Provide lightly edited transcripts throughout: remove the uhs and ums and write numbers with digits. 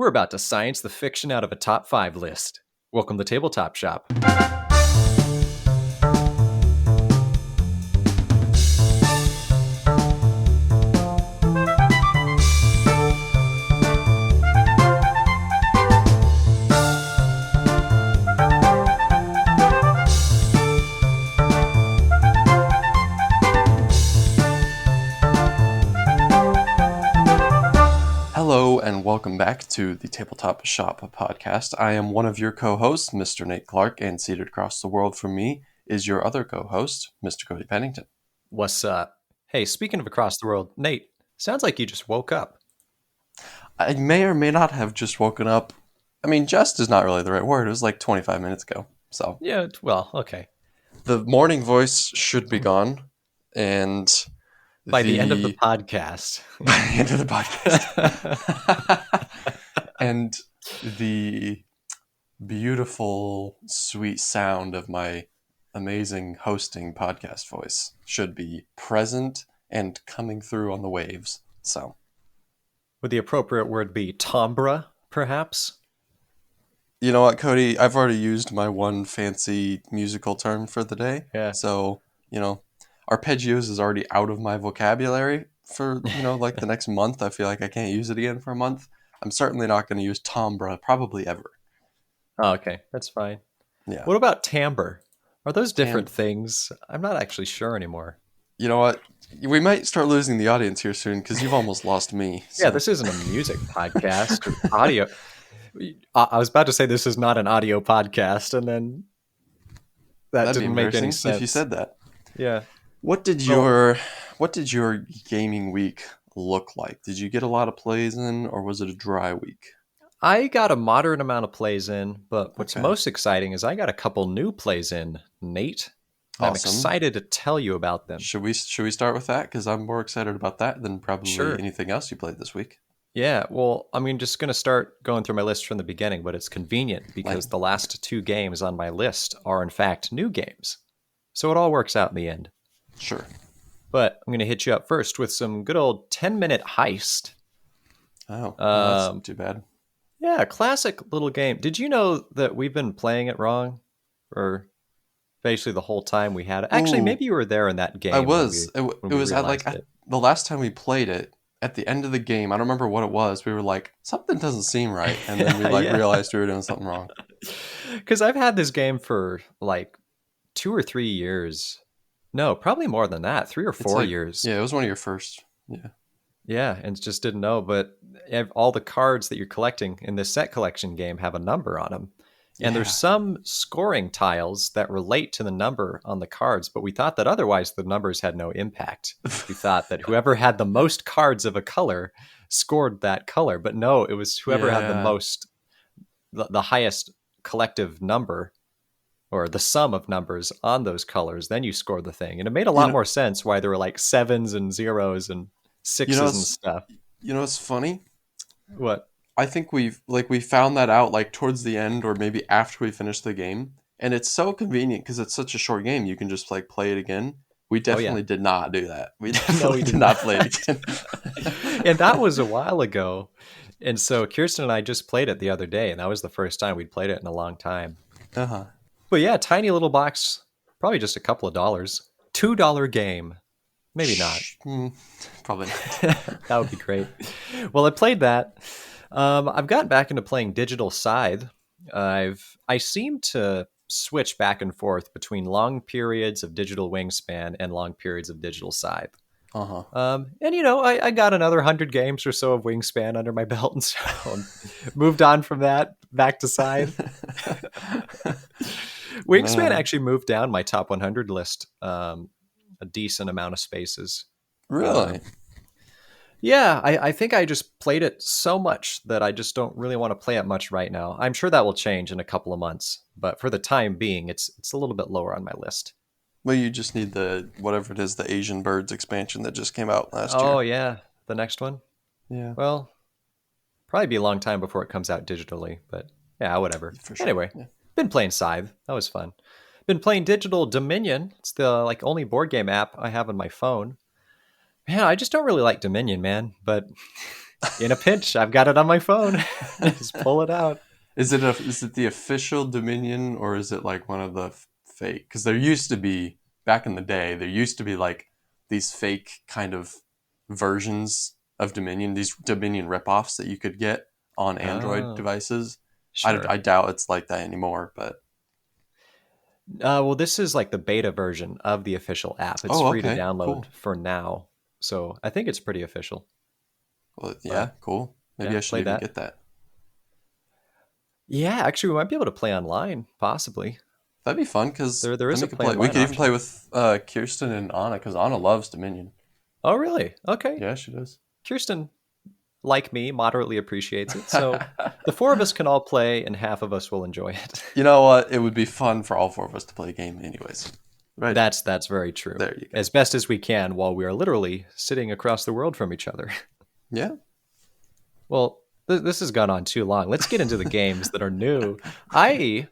We're about to science the fiction out of a top 5 list. Welcome to Tabletop Shop. Hello and welcome back to the Tabletop Shop podcast. I am one of your co-hosts, Mr. Nate Clark, and seated across the world from me is your other co-host, Mr. Cody Pennington. What's up? Hey, speaking of across the world, Nate, sounds like you just woke up. I may or may not have just woken up. I mean, just is not really the right word. It was like 25 minutes ago. So Yeah, well, okay. the morning voice should be gone, and By the end of the podcast. by the end of the podcast. And the beautiful, sweet sound of my amazing hosting podcast voice should be present and coming through on the waves. So, Would the appropriate word be timbre, perhaps? you know what, Cody? I've already used my one fancy musical term for the day. Yeah. So, arpeggios is already out of my vocabulary for, like the next month. I feel like I can't use it again for a month. I'm certainly not going to use timbre probably ever. Oh, okay, that's fine. Yeah. What about timbre? Are those different things? I'm not actually sure anymore. You know what? We might start losing the audience here soon because you've almost lost me. So. Yeah, this isn't a music podcast or audio. I was about to say this is not an audio podcast, and then that didn't make any sense. If you said that. Yeah. What did your gaming week look like? Did you get a lot of plays in, or was it a dry week? I got a moderate amount of plays in, but what's Okay. most exciting is I got a couple new plays in, Nate. I'm Awesome. excited to tell you about them. Should we start with that? Because I'm more excited about that than probably Sure. anything else you played this week. Yeah, well, just going to start going through my list from the beginning, but it's convenient because the last 2 games on my list are, in fact, new games. So it all works out in the end. Sure. But I'm going to hit you up first with some good old 10-minute heist. Oh, well, that's not too bad. Yeah, classic little game. Did you know that we've been playing it wrong? Or basically the whole time we had it? Actually, Ooh. maybe you were there in that game. I was. when It we was at realized it. the last time we played it. At the end of the game, I don't remember what it was. We were like, something doesn't seem right, and then we Yeah. realized we were doing something wrong. Because I've had this game for like 2 or 3 years. No, probably more than that. 3 or 4 years. Yeah, it was one of your first. Yeah. Yeah, and just didn't know. But all the cards that you're collecting in this set collection game have a number on them. And there's some scoring tiles that relate to the number on the cards, but we thought that otherwise the numbers had no impact. We thought that whoever had the most cards of a color scored that color. But no, it was whoever had the most, the highest collective number or the sum of numbers on those colors, then you score the thing. And it made a lot more sense why there were like 7s and 0s and 6s and stuff. You know what's funny? What? I think we found that out like towards the end or maybe after we finished the game. And it's so convenient because it's such a short game. You can just like play it again. We definitely did not do that. We definitely did not play it again. And that was a while ago. And so Kirsten and I just played it the other day, and that was the first time we'd played it in a long time. Uh-huh. But yeah, tiny little box, probably just a couple of dollars. $2 game. Maybe not. Probably not. That would be great. Well, I played that. I've gotten back into playing Digital Scythe. I seem to switch back and forth between long periods of Digital Wingspan and long periods of Digital Scythe. Uh-huh. And I got another 100 games or so of Wingspan under my belt, and so moved on from that back to Scythe. Wingspan actually moved down my top 100 list a decent amount of spaces. Really? Yeah, I think I just played it so much that I just don't really want to play it much right now. I'm sure that will change in a couple of months, but for the time being, it's a little bit lower on my list. Well, you just need the Asian Birds expansion that just came out last year. Oh, yeah. The next one? Yeah. Well, probably be a long time before it comes out digitally, but yeah, whatever. For sure. Anyway, Yeah. been playing Scythe. That was fun. Been playing Digital Dominion. It's the only board game app I have on my phone. Man, I just don't really like Dominion, man, but In a pinch, I've got it on my phone. Just pull it out. Is it the official Dominion, or is it like one of the fake? Because there used to be, back in the day, there used to be like these fake kind of versions of Dominion, these Dominion ripoffs that you could get on Android Oh, devices. I sure. doubt it's like that anymore, but Well, this is like the beta version of the official app. It's oh, free to okay, download cool. for now. So I think it's pretty official. Well, But yeah, cool. Maybe yeah, I should play even that. get that. Yeah, actually, we might be able to play online, possibly. That'd be fun because There then is we a could play play. We online could even play option. with Kirsten and Anna because Anna loves Dominion. Oh, really? Okay. Yeah, she does. Kirsten, like me, moderately appreciates it. So the four of us can all play, and half of us will enjoy it. You know what? It would be fun for all four of us to play a game, anyways. Right That's very true. there, you go. As best as we can, while we are literally sitting across the world from each other. Yeah. Well, this has gone on too long. Let's get into the games that are new. I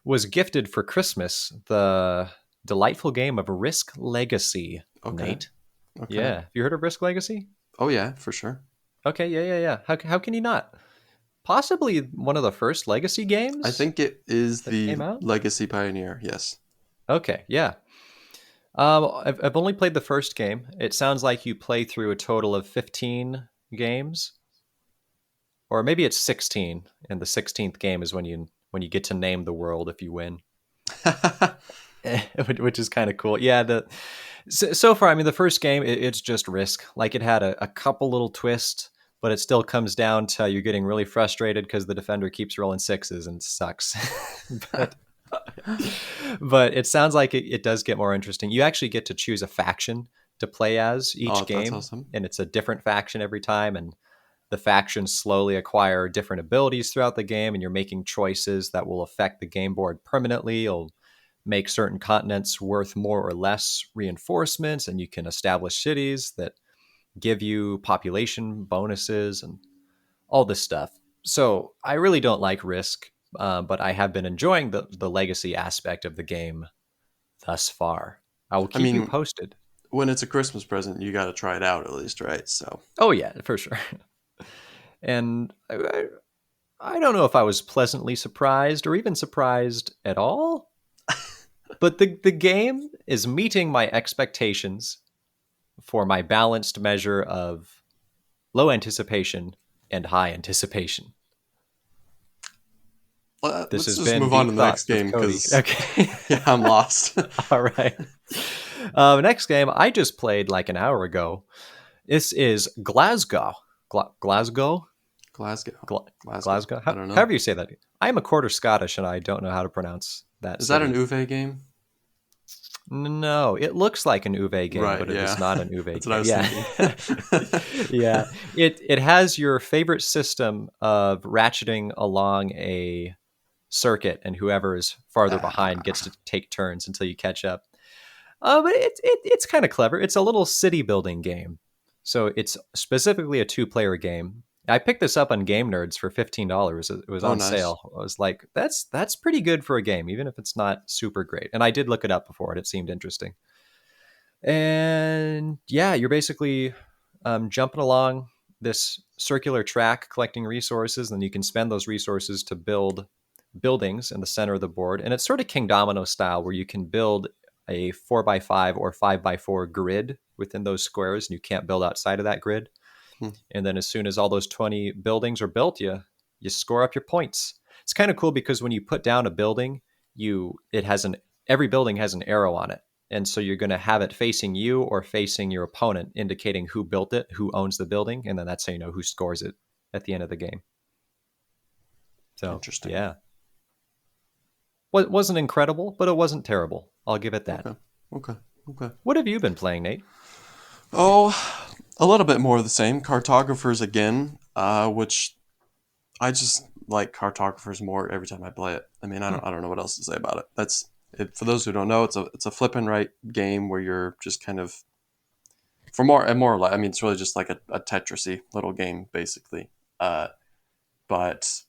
was gifted for Christmas the delightful game of Risk Legacy, Okay. Nate. Okay. Yeah. Have you heard of Risk Legacy? Oh yeah, for sure. Okay, yeah. How can you not? Possibly one of the first Legacy I games think it is that the came out. Legacy Pioneer. Yes. Okay, yeah. I've only played the first game. It sounds like you play through a total of 15 games, or maybe it's 16, and the 16th game is when you get to name the world if you win. Which is kind of cool. Yeah, so far, I mean, the first game it's just Risk. Like it had a couple little twists, but it still comes down to you're getting really frustrated because the defender keeps rolling sixes and sucks. but but it sounds like it does get more interesting. You actually get to choose a faction to play as Oh, each that's game, awesome. and it's a different faction every time. And the factions slowly acquire different abilities throughout the game, and you're making choices that will affect the game board permanently. You'll make certain continents worth more or less reinforcements, and you can establish cities that give you population bonuses and all this stuff. So I really don't like Risk, but I have been enjoying the legacy aspect of the game thus far. I will I keep you mean, posted. when it's a Christmas present, you got to try it out at least, right? So. Oh yeah, for sure. And I don't know if I was pleasantly surprised or even surprised at all, but the game is meeting my expectations for my balanced measure of low anticipation and high anticipation. This Let's has just been move on Deep to the next Thoughts with game Cody. because, Okay. yeah, I'm lost. All right. Next game I just played like an hour ago. This is Glasgow. Glasgow? Glasgow. Gla- Glasgow. Glasgow? I don't know. However you say that. I'm a quarter Scottish and I don't know how to pronounce that Is that an city. Uwe game? No, it looks like an Uwe game, Right, but it is yeah. not an Uwe That's what I game. was Yeah. thinking. Yeah. It has your favorite system of ratcheting along a circuit, and whoever is farther behind gets to Ah, take turns until you catch up. But it's kind of clever. It's a little city building game. So it's specifically a two-player game. I picked this up on Game Nerds for $15. It was oh, on nice. sale. I was like, that's pretty good for a game, even if it's not super great. And I did look it up before, and it seemed interesting. And yeah, you're basically jumping along this circular track, collecting resources, and you can spend those resources to build buildings in the center of the board. And it's sort of King Domino style, where you can build a 4x5 or 5x4 grid within those squares, and you can't build outside of that grid. Hmm. And then as soon as all those 20 buildings are built, you score up your points. It's kind of cool because when you put down a building, you it has an every building has an arrow on it. And so you're going to have it facing you or facing your opponent, indicating who built it, who owns the building, and then that's how you know who scores it at the end of the game. So, Interesting. yeah. Well, it wasn't incredible, but it wasn't terrible. I'll give it that. Okay. Okay. Okay. What have you been playing, Nate? Oh, a little bit more of the same. Cartographers again, which I just like cartographers more every time I play it. I mean, Hmm. I don't know what else to say about it. That's it. For those who don't know, it's a flip and right game where you're just kind of for more and more like I mean, it's really just like a Tetrisy little game basically. Uh, but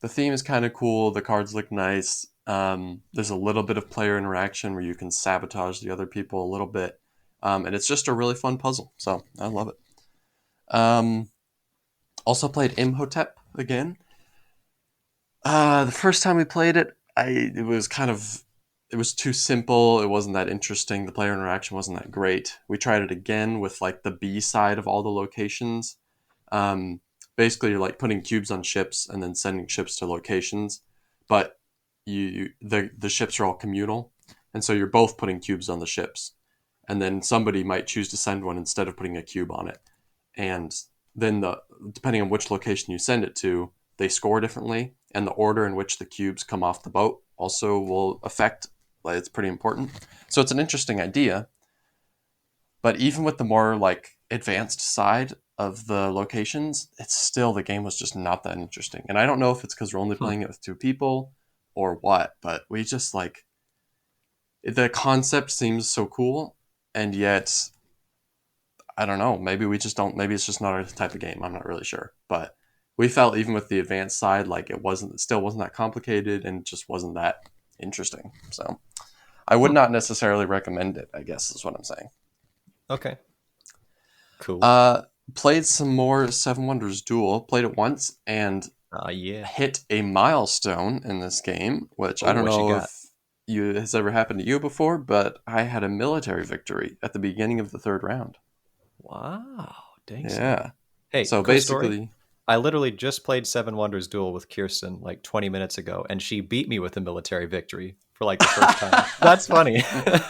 the theme is kind of cool. The cards look nice. There's a little bit of player interaction where you can sabotage the other people a little bit, and it's just a really fun puzzle. So I love it. Um, Also played Imhotep again. The first time we played it, it was too simple. It wasn't that interesting. The player interaction wasn't that great. We tried it again with like the B side of all the locations. Um, Basically, you're like putting cubes on ships and then sending ships to locations, but the ships are all communal, and so you're both putting cubes on the ships, and then somebody might choose to send one instead of putting a cube on it, and then depending on which location you send it to, they score differently, and the order in which the cubes come off the boat also will affect. Like, it's pretty important. So it's an interesting idea, but even with the more like advanced side of the locations, it's still the game was just not that interesting. And I don't know if it's because we're only Hmm. playing it with two people or what, but we just like the concept seems so cool, and yet I don't know. Maybe we just don't. Maybe it's just not our type of game. I'm not really sure, but we felt even with the advanced side, like it still wasn't that complicated, and just wasn't that interesting. So I would Hmm. not necessarily recommend it, I guess is what I'm saying. Okay. Cool. Uh, Played some more Seven Wonders Duel. Played it once and Yeah. hit a milestone in this game, which Oh, I don't what you know got? if you has ever happened to you before, but I had a military victory at the beginning of the third round. Wow. Dang, son. Yeah. Hey, So cool story. basically, I literally just played Seven Wonders Duel with Kirsten like 20 minutes ago, and she beat me with a military victory for like the first time. That's funny.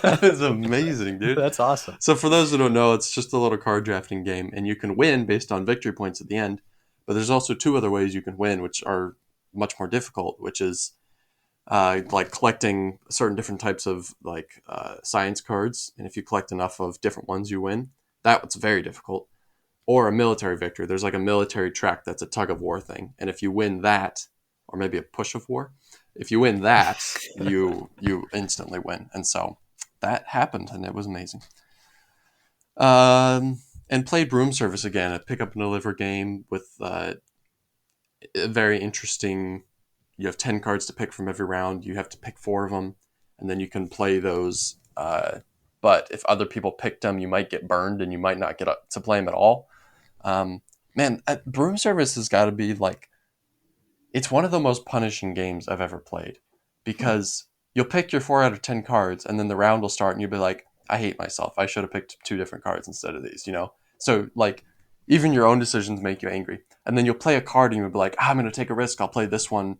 that is amazing, dude. That's awesome. So for those who don't know, it's just a little card drafting game, and you can win based on victory points at the end. But there's also two other ways you can win, which are much more difficult, which is like collecting certain different types of like science cards, and if you collect enough of different ones, you win. That's very difficult. Or a military victory. There's like a military track that's a tug of war thing, and if you win that, or maybe a push of war, if you win that, you instantly win. And so that happened, and it was amazing. And played Broom Service again, a pick up and deliver game with a very interesting. You have 10 cards to pick from every round. You have to pick four of them, and then you can play those. But if other people picked them, you might get burned, and you might not get to play them at all. Um, Man, Broom Service has got to be like it's one of the most punishing games I've ever played Hmm. because you'll pick your 4 out of 10 cards, and then the round will start, and you'll be like, I hate myself. I should have picked two different cards instead of these, you know? So, like, even your own decisions make you angry. And then you'll play a card, and you'll be like, I'm going to take a risk. I'll play this one,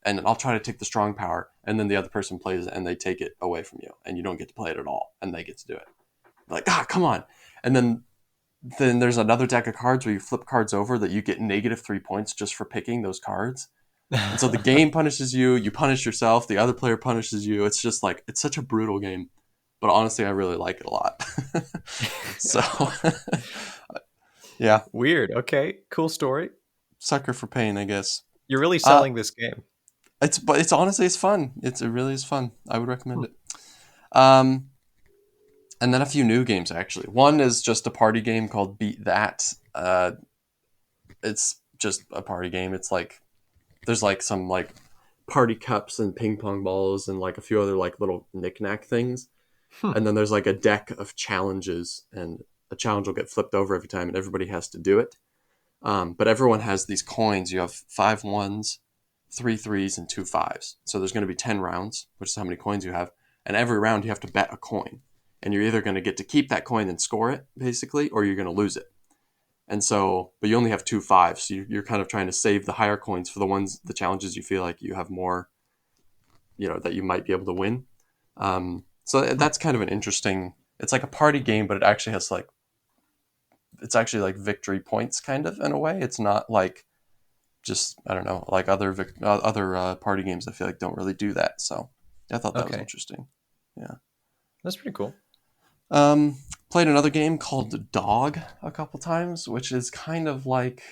and I'll try to take the strong power. And then the other person plays it, and they take it away from you, and you don't get to play it at all, and they get to do it. Like, come on. And then there's another deck of cards where you flip cards over that you get -3 points just for picking those cards. And so the game punishes you, you punish yourself, the other player punishes you. It's just like it's such a brutal game. But honestly, I really like it a lot. So yeah, Weird. Okay. Cool story. sucker for pain, I guess. You're really Uh selling this game. it's honestly it's fun. It really is fun. I would recommend it. Um and then a few new games actually. One is just a party game called Beat That. It's just a party game. It's like there's like some like party cups and ping pong balls and like a few other like little knickknack things. Hmm. And then there's like a deck of challenges, and a challenge will get flipped over every time, and everybody has to do it. But everyone has these coins. You have 5 1s, 3 3s, and 2 5s. So there's going to be 10 rounds, which is how many coins you have. And every round you have to bet a coin, and you're either going to get to keep that coin and score it, basically, or you're going to lose it. And so, but you only have 2 5s, so you're kind of trying to save the higher coins for the challenges you feel like you have more, that you might be able to win. So Hmm. that's kind of an interesting. It's like a party game, but it actually has like it's actually like victory points, kind of in a way. It's not like just I don't know like other party games. I feel like don't really do that. So I thought that was Okay. interesting. Yeah. That's pretty cool. Played another game called Dog a couple times, which is kind of like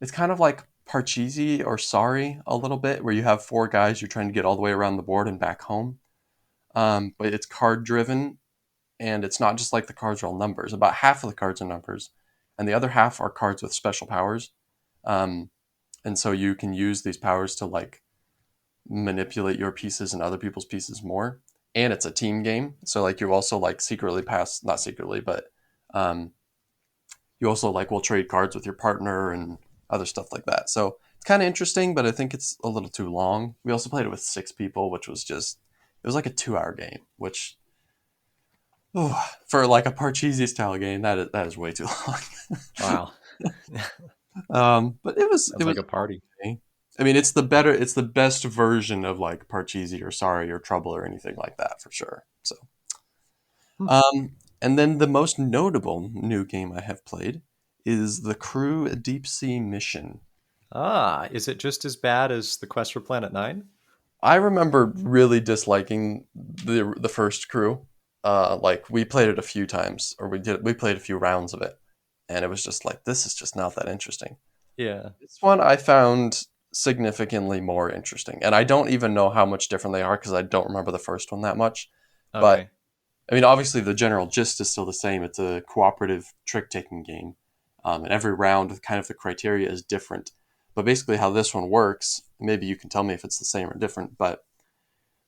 it's kind of like Parcheesi or Sorry a little bit, where you have four guys you're trying to get all the way around the board and back home. But it's card driven, and it's not just like the cards are all numbers. About half of the cards are numbers, and the other half are cards with special powers. Um, and so you can use these powers to like manipulate your pieces and other people's pieces more. And it's a team game, so like you also like secretly pass, not secretly, but um, you also like will trade cards with your partner and other stuff like that. So it's kind of interesting, but I think it's a little too long. We also played it with 6 people, which was just it was like a 2 hour game, which for like a Parcheesi style game, that is way too long. Wow. But it Sounds like was a party. okay. I mean, it's the best version of like Parcheesi or Sorry or Trouble or anything like that for sure. So, Hmm. and then the most notable new game I have played is the Crew Deep Sea Mission. Ah, is it just as bad as the Quest for Planet Nine? I remember really disliking the first Crew. Like we played it a few times, or we played a few rounds of it, and it was just like this is just not that interesting. Yeah. This one I found significantly more interesting, and I don't even know how much different they are because I don't remember the first one that much. But Okay. I mean, obviously the general gist is still the same. It's a cooperative trick-taking game, and every round, kind of the criteria is different. But basically, how this one works, maybe you can tell me if it's the same or different. But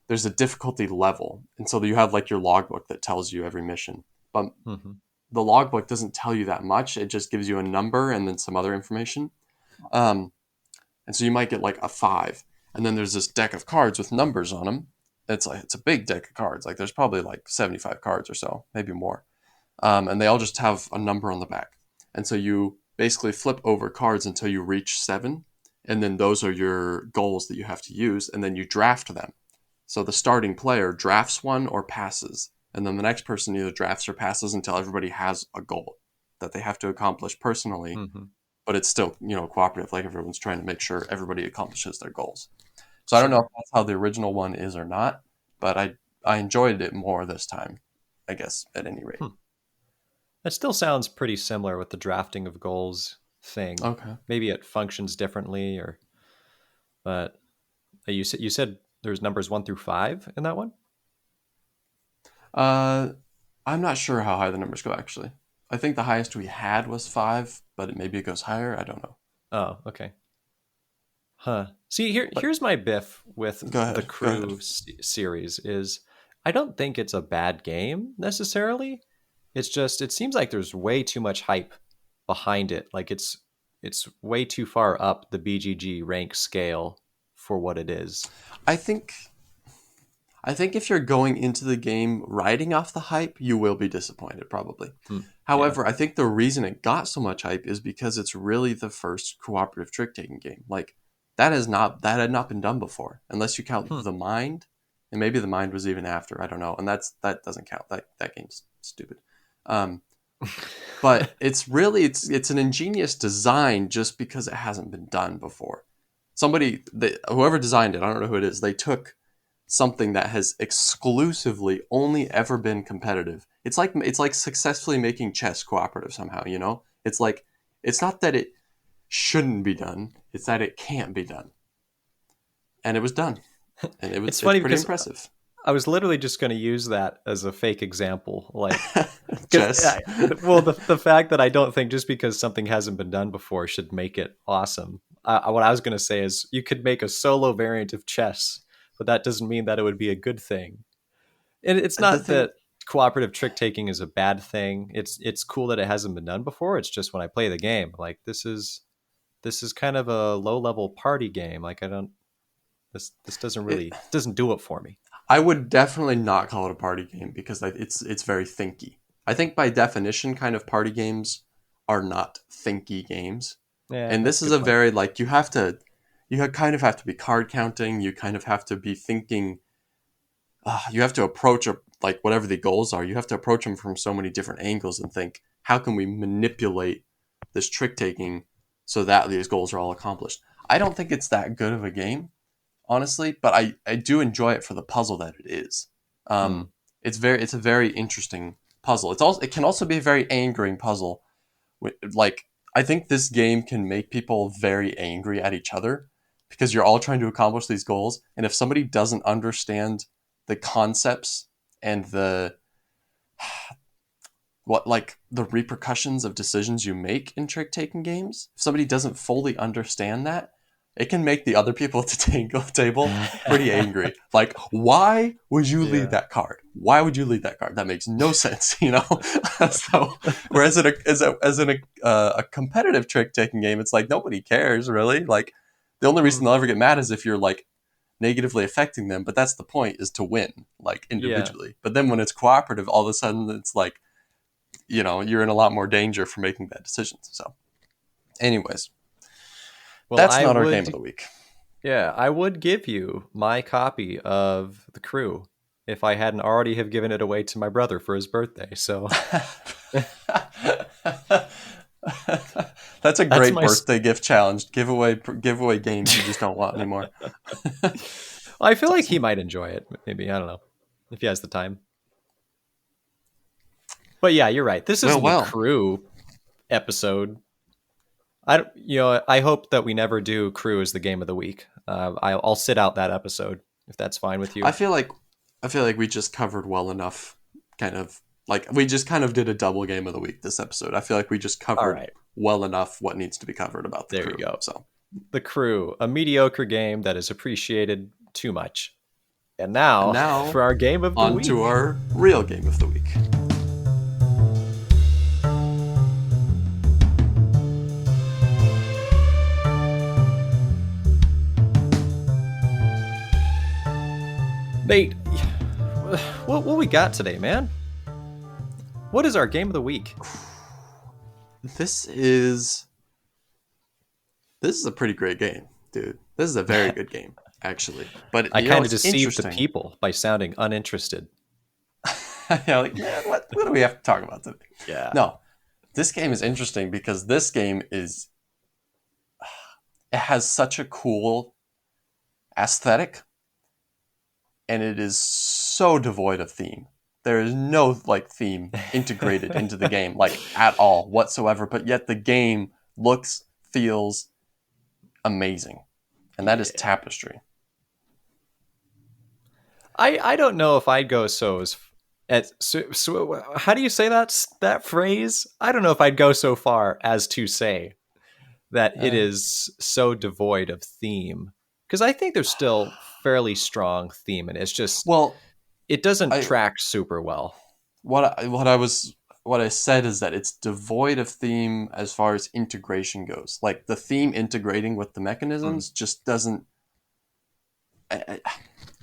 there's a difficulty level, and so you have like your logbook that tells you every mission. But Hmm. the logbook doesn't tell you that much. It just gives you a number and then some other information. Um, and so you might get like a 5, and then there's this deck of cards with numbers on them. It's a big deck of cards. Like there's probably like 75 cards or so, maybe more. And they all just have a number on the back. And so you basically flip over cards until you reach 7, and then those are your goals that you have to use, and then you draft them. So the starting player drafts one or passes, and then the next person either drafts or passes until everybody has a goal that they have to accomplish personally, Hmm. but it's still cooperative. Like everyone's trying to make sure everybody accomplishes their goals. So I don't know Sure. if that's how the original one is or not, but I enjoyed it more this time, I guess, at any rate. Hmm. That still sounds pretty similar with the drafting of goals thing. Okay. Maybe it functions differently, or but you said there's numbers 1 through 5 in that one. Uh, I'm not sure how high the numbers go actually. I think the highest we had was 5, but maybe it goes higher. I don't know. Oh, okay. Huh. See, But here's my biff with go the ahead. Go ahead. Crew series is I don't think it's a bad game necessarily. It's just it seems like there's way too much hype behind it. Like it's way too far up the BGG rank scale for what it is. I think I think if you're going into the game riding off the hype, you will be disappointed probably. Hmm. Yeah. However, I think the reason it got so much hype is because it's really the first cooperative trick-taking game. Like that had not been done before, unless you count Hmm. the Mind, and maybe the Mind was even after. I don't know, and that doesn't count. That game's stupid. Um, but it's an ingenious design just because it hasn't been done before. Whoever designed it, I don't know who it is. They took something that has exclusively only ever been competitive. It's like successfully making chess cooperative somehow. It's not that it shouldn't be done; it's that it can't be done, and it was done, and It's it's funny pretty because impressive. I was literally just going to use that as a fake example. Like, because, Chess. well, the fact that I don't think just because something hasn't been done before should make it awesome. What I was going to say is you could make a solo variant of chess, but that doesn't mean that it would be a good thing. And it's The not thing that cooperative trick taking is a bad thing. It's cool that it hasn't been done before. It's just when I play the game, like this is kind of a low level party game. Like I don't this doesn't it, really doesn't do it for me. I would definitely not call it a party game because it's very thinky. I think by definition, kind of party games are not thinky games, Yeah, and that's this a is good a point. very like kind of have to be card counting. You kind of have to be thinking. You have to approach like whatever the goals are. You have to approach them from so many different angles and think, how can we manipulate this trick taking so that these goals are all accomplished? I don't think it's that good of a game honestly, but I do enjoy it for the puzzle that it is. Hmm. It's a very interesting puzzle. It can also be a very angering puzzle. Like I think this game can make people very angry at each other because you're all trying to accomplish these goals, and if somebody doesn't understand the concepts and the repercussions of decisions you make in trick taking games, if somebody doesn't fully understand that, it can make the other people at the table pretty angry. Like, why would you lead Yeah. that card? Why would you lead that card? That makes no sense, you know. So, whereas in a competitive trick taking game, it's like nobody cares really. Like, the only reason Mm, they'll ever get mad is if you're like negatively affecting them. But that's the point, is to win, like yeah. individually. But then when it's cooperative, all of a sudden it's like, you know, you're in a lot more danger for making bad decisions. So, anyways, Well, that's not our game of the week. I would give you my copy of The Crew if I hadn't already have given it away to my brother for his birthday. So That's a that's great my. birthday gift challenge. Give away games you just don't want anymore. I feel It's like he awesome. might enjoy it. Maybe I don't know if he has the time. But yeah, you're right. This Well, isn't a well. Crew episode. I hope that we never do Crew as the game of the week. I'll sit out that episode if that's fine with I you. feel like I feel like we just covered well enough. Kind of like we just kind of did a double game of the week this episode. I feel like we just All covered right, well enough what needs to be covered about the there you crew. go. So The Crew, a mediocre game that is appreciated too much. And now now for our game of the on to week. our real game of the week. Nate, what we got today, man? What is our game of the week? This is this is a pretty great game, dude. This is a very good game, actually. But I you know, kind of it's deceived the interesting. people by sounding uninterested. Yeah, like, man, what do we have to talk about today? Yeah. No, this game is interesting because this game is it has such a cool aesthetic, and it is so devoid of theme. There is no like theme integrated into the game, like at all whatsoever. But yet the game looks, feels amazing, and that is Yeah. Tapestry. I don't know if I'd go so how do you say that phrase? I don't know if I'd go so far as to say that it Uh, is so devoid of theme because I think there's still fairly strong theme and it's just well, it doesn't I track super well. what I said is that it's devoid of theme as far as integration goes. Like the theme integrating with the Mm. mechanisms just doesn't.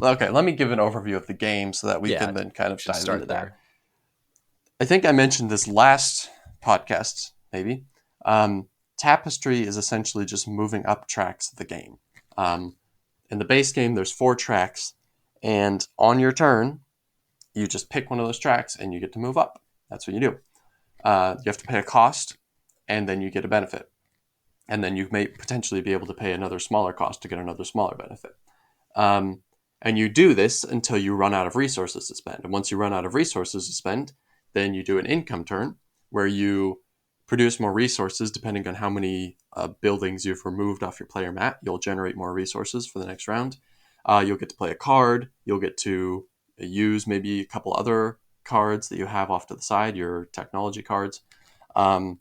Okay, let me give an overview of the game so that we Yeah, can then kind of should dive into start that. there. I think I mentioned this last podcast, maybe. Tapestry is essentially just moving up tracks of the game. Um, in the base game, there's 4 tracks, and on your turn, you just pick one of those tracks and you get to move up. That's what you do. You have to pay a cost, and then you get a benefit. And then you may potentially be able to pay another smaller cost to get another smaller benefit. Um, and you do this until you run out of resources to spend. And once you run out of resources to spend, then you do an income turn where you produce more resources depending on how many buildings you've removed off your player mat. You'll generate more resources for the next round. You'll get to play a card. You'll get to use maybe a couple other cards that you have off to the side, your technology cards. Um,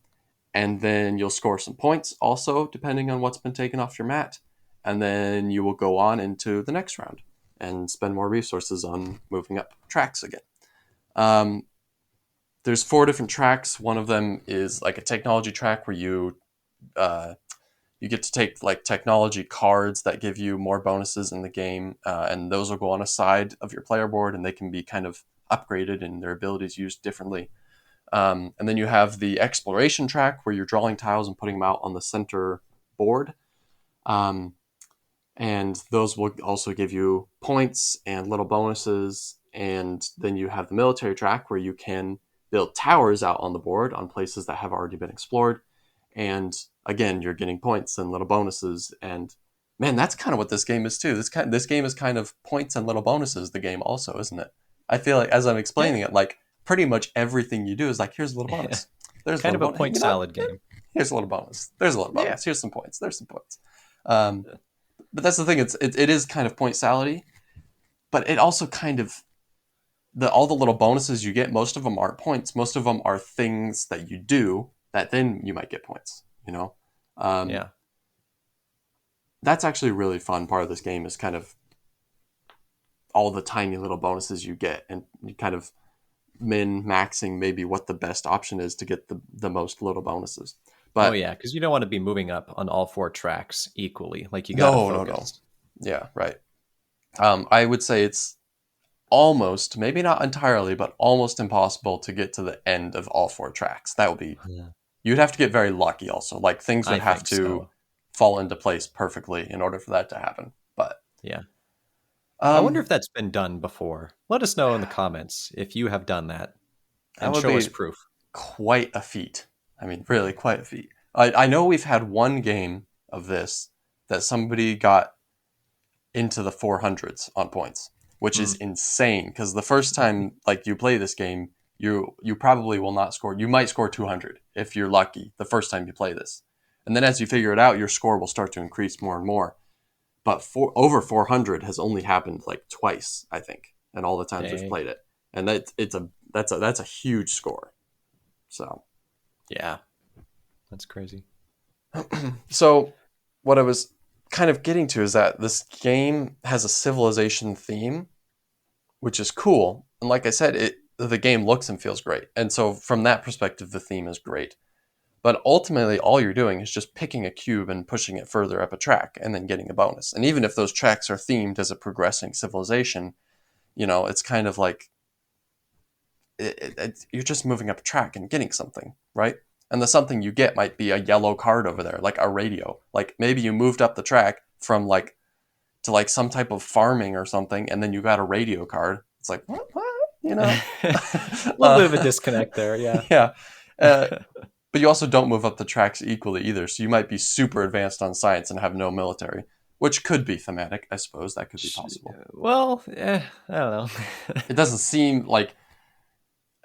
and then you'll score some points also, depending on what's been taken off your mat. And then you will go on into the next round and spend more resources on moving up tracks again. Um, there's 4 different tracks. One of them is like a technology track where uh, you get to take like technology cards that give you more bonuses in the game, and those will go on a side of your player board, and they can be kind of upgraded and their abilities used differently. And then you have the exploration track where you're drawing tiles and putting them out on the center board. Um, and those will also give you points and little bonuses. And then you have the military track where you can build towers out on the board on places that have already been explored. And again, you're getting points and little bonuses. And man, that's kind of what this game is too. This game is kind of points and little bonuses. The game also, isn't it? I feel like as I'm Yeah. explaining it, like pretty much everything you do is like, here's a little bonus. There's a Kind little of a bonus. Hey, point salad game. here's a little bonus. There's a little Yeah. bonus. Here's some points. There's some points. Um, but that's the thing. It is kind of point salady, but it also kind of the all the little bonuses you get. Most of them aren't points. Most of them are things that you do that then you might get points. You know, um, Yeah. that's actually a really fun part of this game is kind of all the tiny little bonuses you get and you kind of min maxing maybe what the best option is to get the most little bonuses. Oh But yeah, because you don't want to be moving up on all four tracks equally. Like you got to no. focus. Yeah, right. I would say it's almost, maybe not entirely, but almost impossible to get to the end of all four tracks. That would be, Yeah. you'd have to get very lucky also. Like things would I have think to so. fall into place perfectly in order for that to happen. But Yeah. I wonder um, if that's been done before. Let us know in the comments if you have done that that and would show us be proof. quite a feat. I mean, really quite a feat. I know we've had one game of this that somebody got into the 400s on points, which is Mm. insane because the first time like you play this game, you probably will not score. You might score 200 if you're lucky the first time you play this. And then as you figure it out, your score will start to increase more and more. But over 400 has only happened like twice, I think, and all the times we've Dang. played it. And that's a huge score. So, Yeah, that's crazy. so what I was kind of getting to is that this game has a civilization theme, which is cool. And like I said, the game looks and feels great. And so from that perspective, the theme is great. But ultimately, all you're doing is just picking a cube and pushing it further up a track and then getting a bonus. And even if those tracks are themed as a progressing civilization, it's kind of like you're just moving up a track and getting something, right? And the something you get might be a yellow card over there, like a radio. Like maybe you moved up the track from like to like some type of farming or something, and then you got a radio card. It's like what? A little bit of a uh, disconnect there, yeah. yeah. Uh, but you also don't move up the tracks equally either. So you might be super advanced on science and have no military, which could be thematic, I suppose. That could be possible. Well, I don't know. It doesn't seem like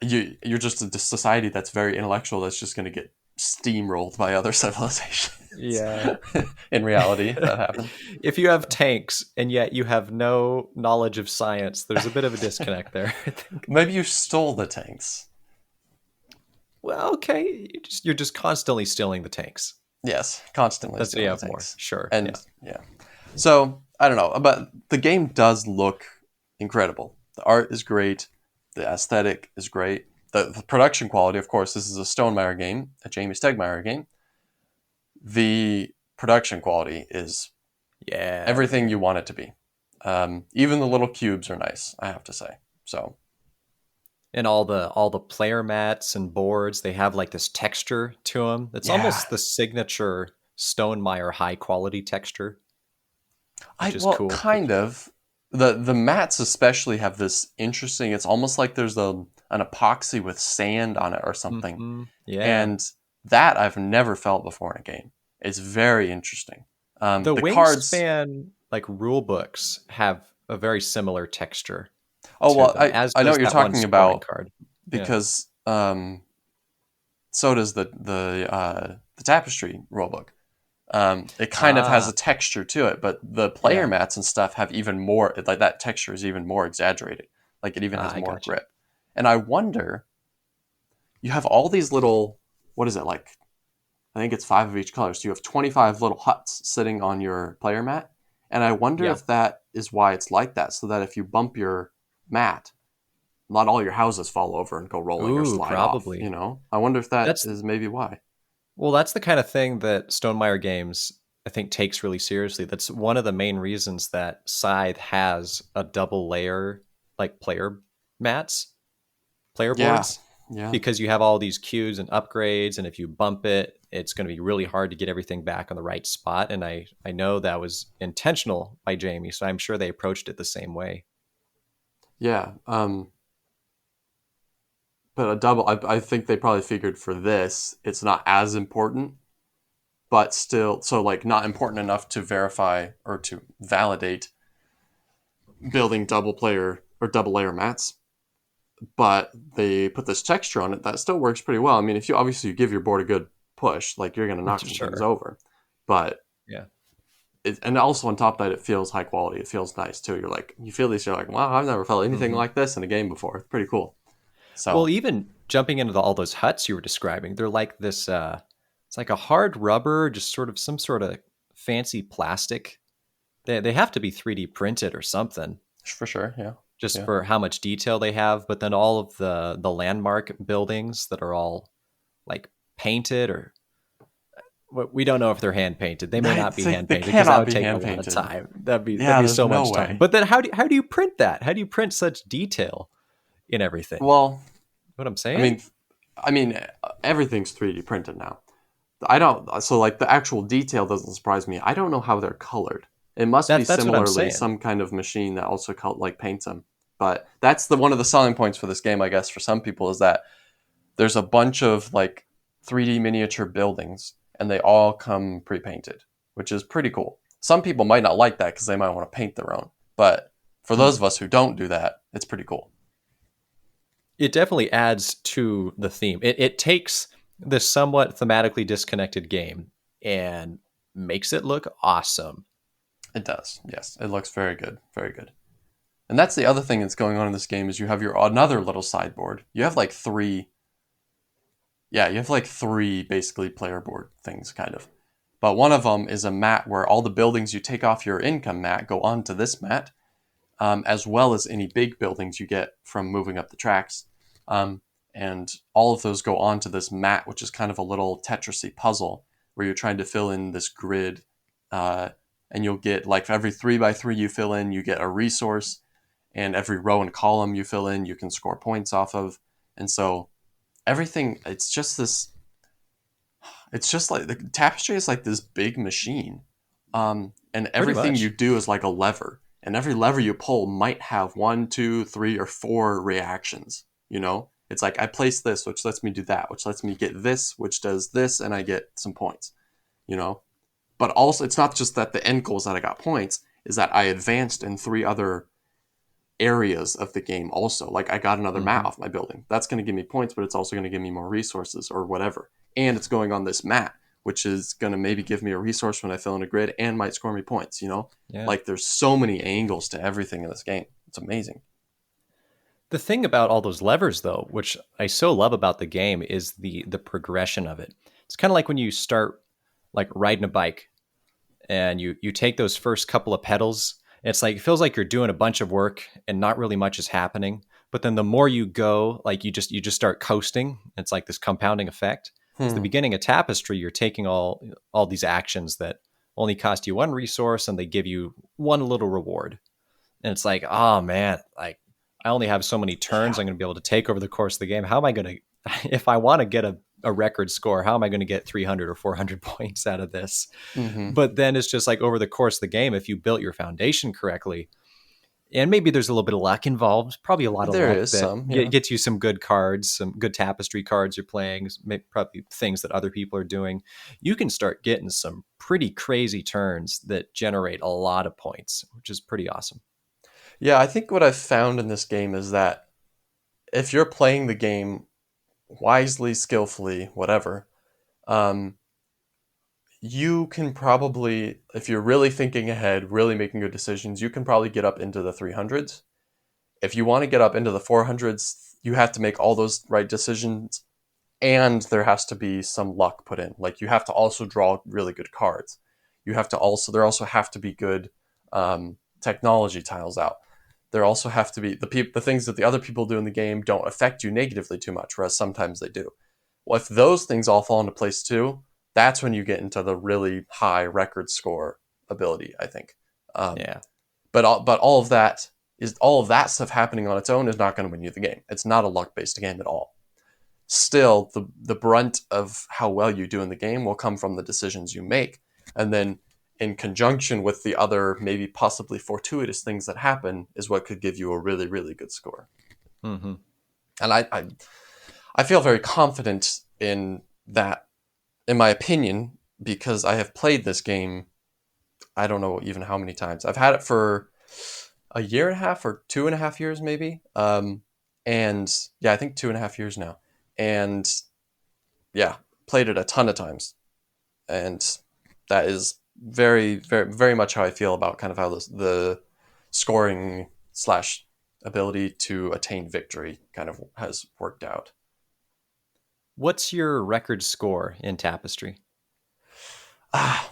you're just a society that's very intellectual that's just going to get steamrolled by other civilizations. Yeah. In reality, that happened. If you have tanks and yet you have no knowledge of science, there's a bit of a disconnect there, I think. Maybe you stole the tanks. Well, okay, you're just constantly stealing the tanks. Yes, constantly That's what you stealing the have more. tanks. Sure. And Yeah. yeah. So, I don't know, but the game does look incredible. The art is great. The aesthetic is great. The production quality, of course, this is a Stonemaier game, a Jamie Stegmaier game. The production quality is Yeah. everything you want it to be. Even the little cubes are nice, I have to say. So, And all the player mats and boards, they have like this texture to them. It's yeah. almost the signature Stonemaier high quality texture, which is cool. Kind of. The mats especially have this interesting. It's almost like there's an epoxy with sand on it or something, Yeah. and that I've never felt before in a game. It's very interesting. The The cards. Wingspan like rule books have a very similar texture Oh to well, them, I as I know does what you're that one talking scoring about card. Yeah. because so does the Tapestry rulebook. It kind of has Ah, a texture to it, but the player yeah. mats and stuff have even more, like that texture is even more exaggerated. Like it even Ah, has I more gotcha. grip. And I wonder, you have all these little, what is it like? I think it's 5 of each color. So you have 25 little huts sitting on your player mat. And I wonder Yeah. if that is why it's like that, so that if you bump your mat, not all your houses fall over and go rolling or Ooh, slide off, probably. I wonder if that That's is maybe why. Well, that's the kind of thing that Stonemaier Games, I think, takes really seriously. That's one of the main reasons that Scythe has a double layer, like player mats, player Yeah, boards, yeah. because you have all these cues and upgrades, and if you bump it, it's going to be really hard to get everything back on the right spot. And I know that was intentional by Jamie, so I'm sure they approached it the same way. Yeah. But a double, I think they probably figured for this, it's not as important, but still, so like not important enough to verify or to validate building double player or double layer mats. But they put this texture on it that still works pretty well. I mean, if you obviously you give your board a good push, like you're going to knock some things Sure. over. But Yeah. and also on top of that, it feels high quality. It feels nice too. You're like, you feel these, you're like, wow, I've never felt anything Hmm. like this in a game before. It's pretty cool. Well, So, even jumping into all those huts you were describing, they're like this. It's like a hard rubber, just sort of some sort of fancy plastic. They have to be 3D printed or something, For sure. Yeah. just Yeah. for how much detail they have. But then all of the landmark buildings that are all like painted, or we don't know if they're hand painted. They may not be hand They painted because that cannot would be take a hand lot of painted. time. That'd Yeah, be there's so no much time. way. But then how do you print that? How do you print such detail in everything? Well, What I'm I saying? mean, I mean, everything's 3D printed now. I don't. So like the actual detail doesn't surprise me. I don't know how they're colored. It must be That's what I'm similarly saying. some kind of machine that also like paints them. But that's the one of the selling points for this game, I guess, for some people is that there's a bunch of like 3D miniature buildings, and they all come pre-painted, which is pretty cool. Some people might not like that because they might want to paint their own. But for Hmm. those of us who don't do that, it's pretty cool. It definitely adds to the theme. It takes this somewhat thematically disconnected game and makes it look awesome. It does. Yes, it looks very good. Very good. And that's the other thing that's going on in this game is you have your another little sideboard. You have like three, yeah, you have like three basically player board things kind of. But one of them is a mat where all the buildings you take off your income mat go onto this mat, as well as any big buildings you get from moving up the tracks. Um, and all of those go onto this mat, which is kind of a little Tetrisy puzzle where you're trying to fill in this grid. Uh, and you'll get like for every 3x3 you fill in, you get a resource, and every row and column you fill in, you can score points off of. And so everything, it's just like the Tapestry is like this big machine. And Pretty everything you much. do is like a lever. And every lever you pull might have one, two, three, or four reactions. You know, it's like I place this, which lets me do that, which lets me get this, which does this, and I get some points. You know, but also it's not just that the end goal is that I got points, is that I advanced in three other areas of the game also. Like I got another mat Hmm. off my building. That's going to give me points, but it's also going to give me more resources or whatever. And it's going on this mat, which is going to maybe give me a resource when I fill in a grid and might score me points, you know? Yeah. Like there's so many angles to everything in this game. It's amazing. The thing about all those levers, though, which I so love about the game, is the progression of it. It's kind of like when you start like riding a bike and you take those first couple of pedals. It's like it feels like you're doing a bunch of work and not really much is happening. But then the more you go, like you just start coasting. It's like this compounding effect. So the Hmm. beginning of Tapestry, you're taking all these actions that only cost you one resource and they give you one little reward. And it's like, oh man, like I only have so many turns Yeah. I'm going to be able to take over the course of the game. How am I going to, if I want to get a record score, how am I going to get 300 or 400 points out of this? Mm-hmm. But then it's just like over the course of the game, if you built your foundation correctly, and maybe there's a little bit of luck involved, probably a lot of There luck is that some, yeah. gets you some good cards, some good Tapestry cards you're playing, probably things that other people are doing. You can start getting some pretty crazy turns that generate a lot of points, which is pretty awesome. Yeah, I think what I've found in this game is that if you're playing the game wisely, skillfully, whatever, um, you can probably, if you're really thinking ahead, really making good decisions, you can probably get up into the 300s. If you want to get up into the 400s, you have to make all those right decisions and there has to be some luck put in. Like you have to also draw really good cards. There also have to be good technology tiles out. There also have to be the things that the other people do in the game don't affect you negatively too much, whereas sometimes they do. Well, if those things all fall into place too, that's when you get into the really high record score ability, I think. Um, Yeah. but all of that stuff happening on its own is not going to win you the game. It's not a luck based game at all. Still, the brunt of how well you do in the game will come from the decisions you make, and then in conjunction with the other maybe possibly fortuitous things that happen is what could give you a really really good score. Hmm. And I feel very confident in that, in my opinion, because I have played this game. I don't know even how many times. I've had it for a year and a half or 2.5 years, maybe. And yeah, I think 2.5 years now. And yeah, played it a ton of times. And that is very, very, very much how I feel about kind of how the scoring slash ability to attain victory kind of has worked out. What's your record score in Tapestry? Ah,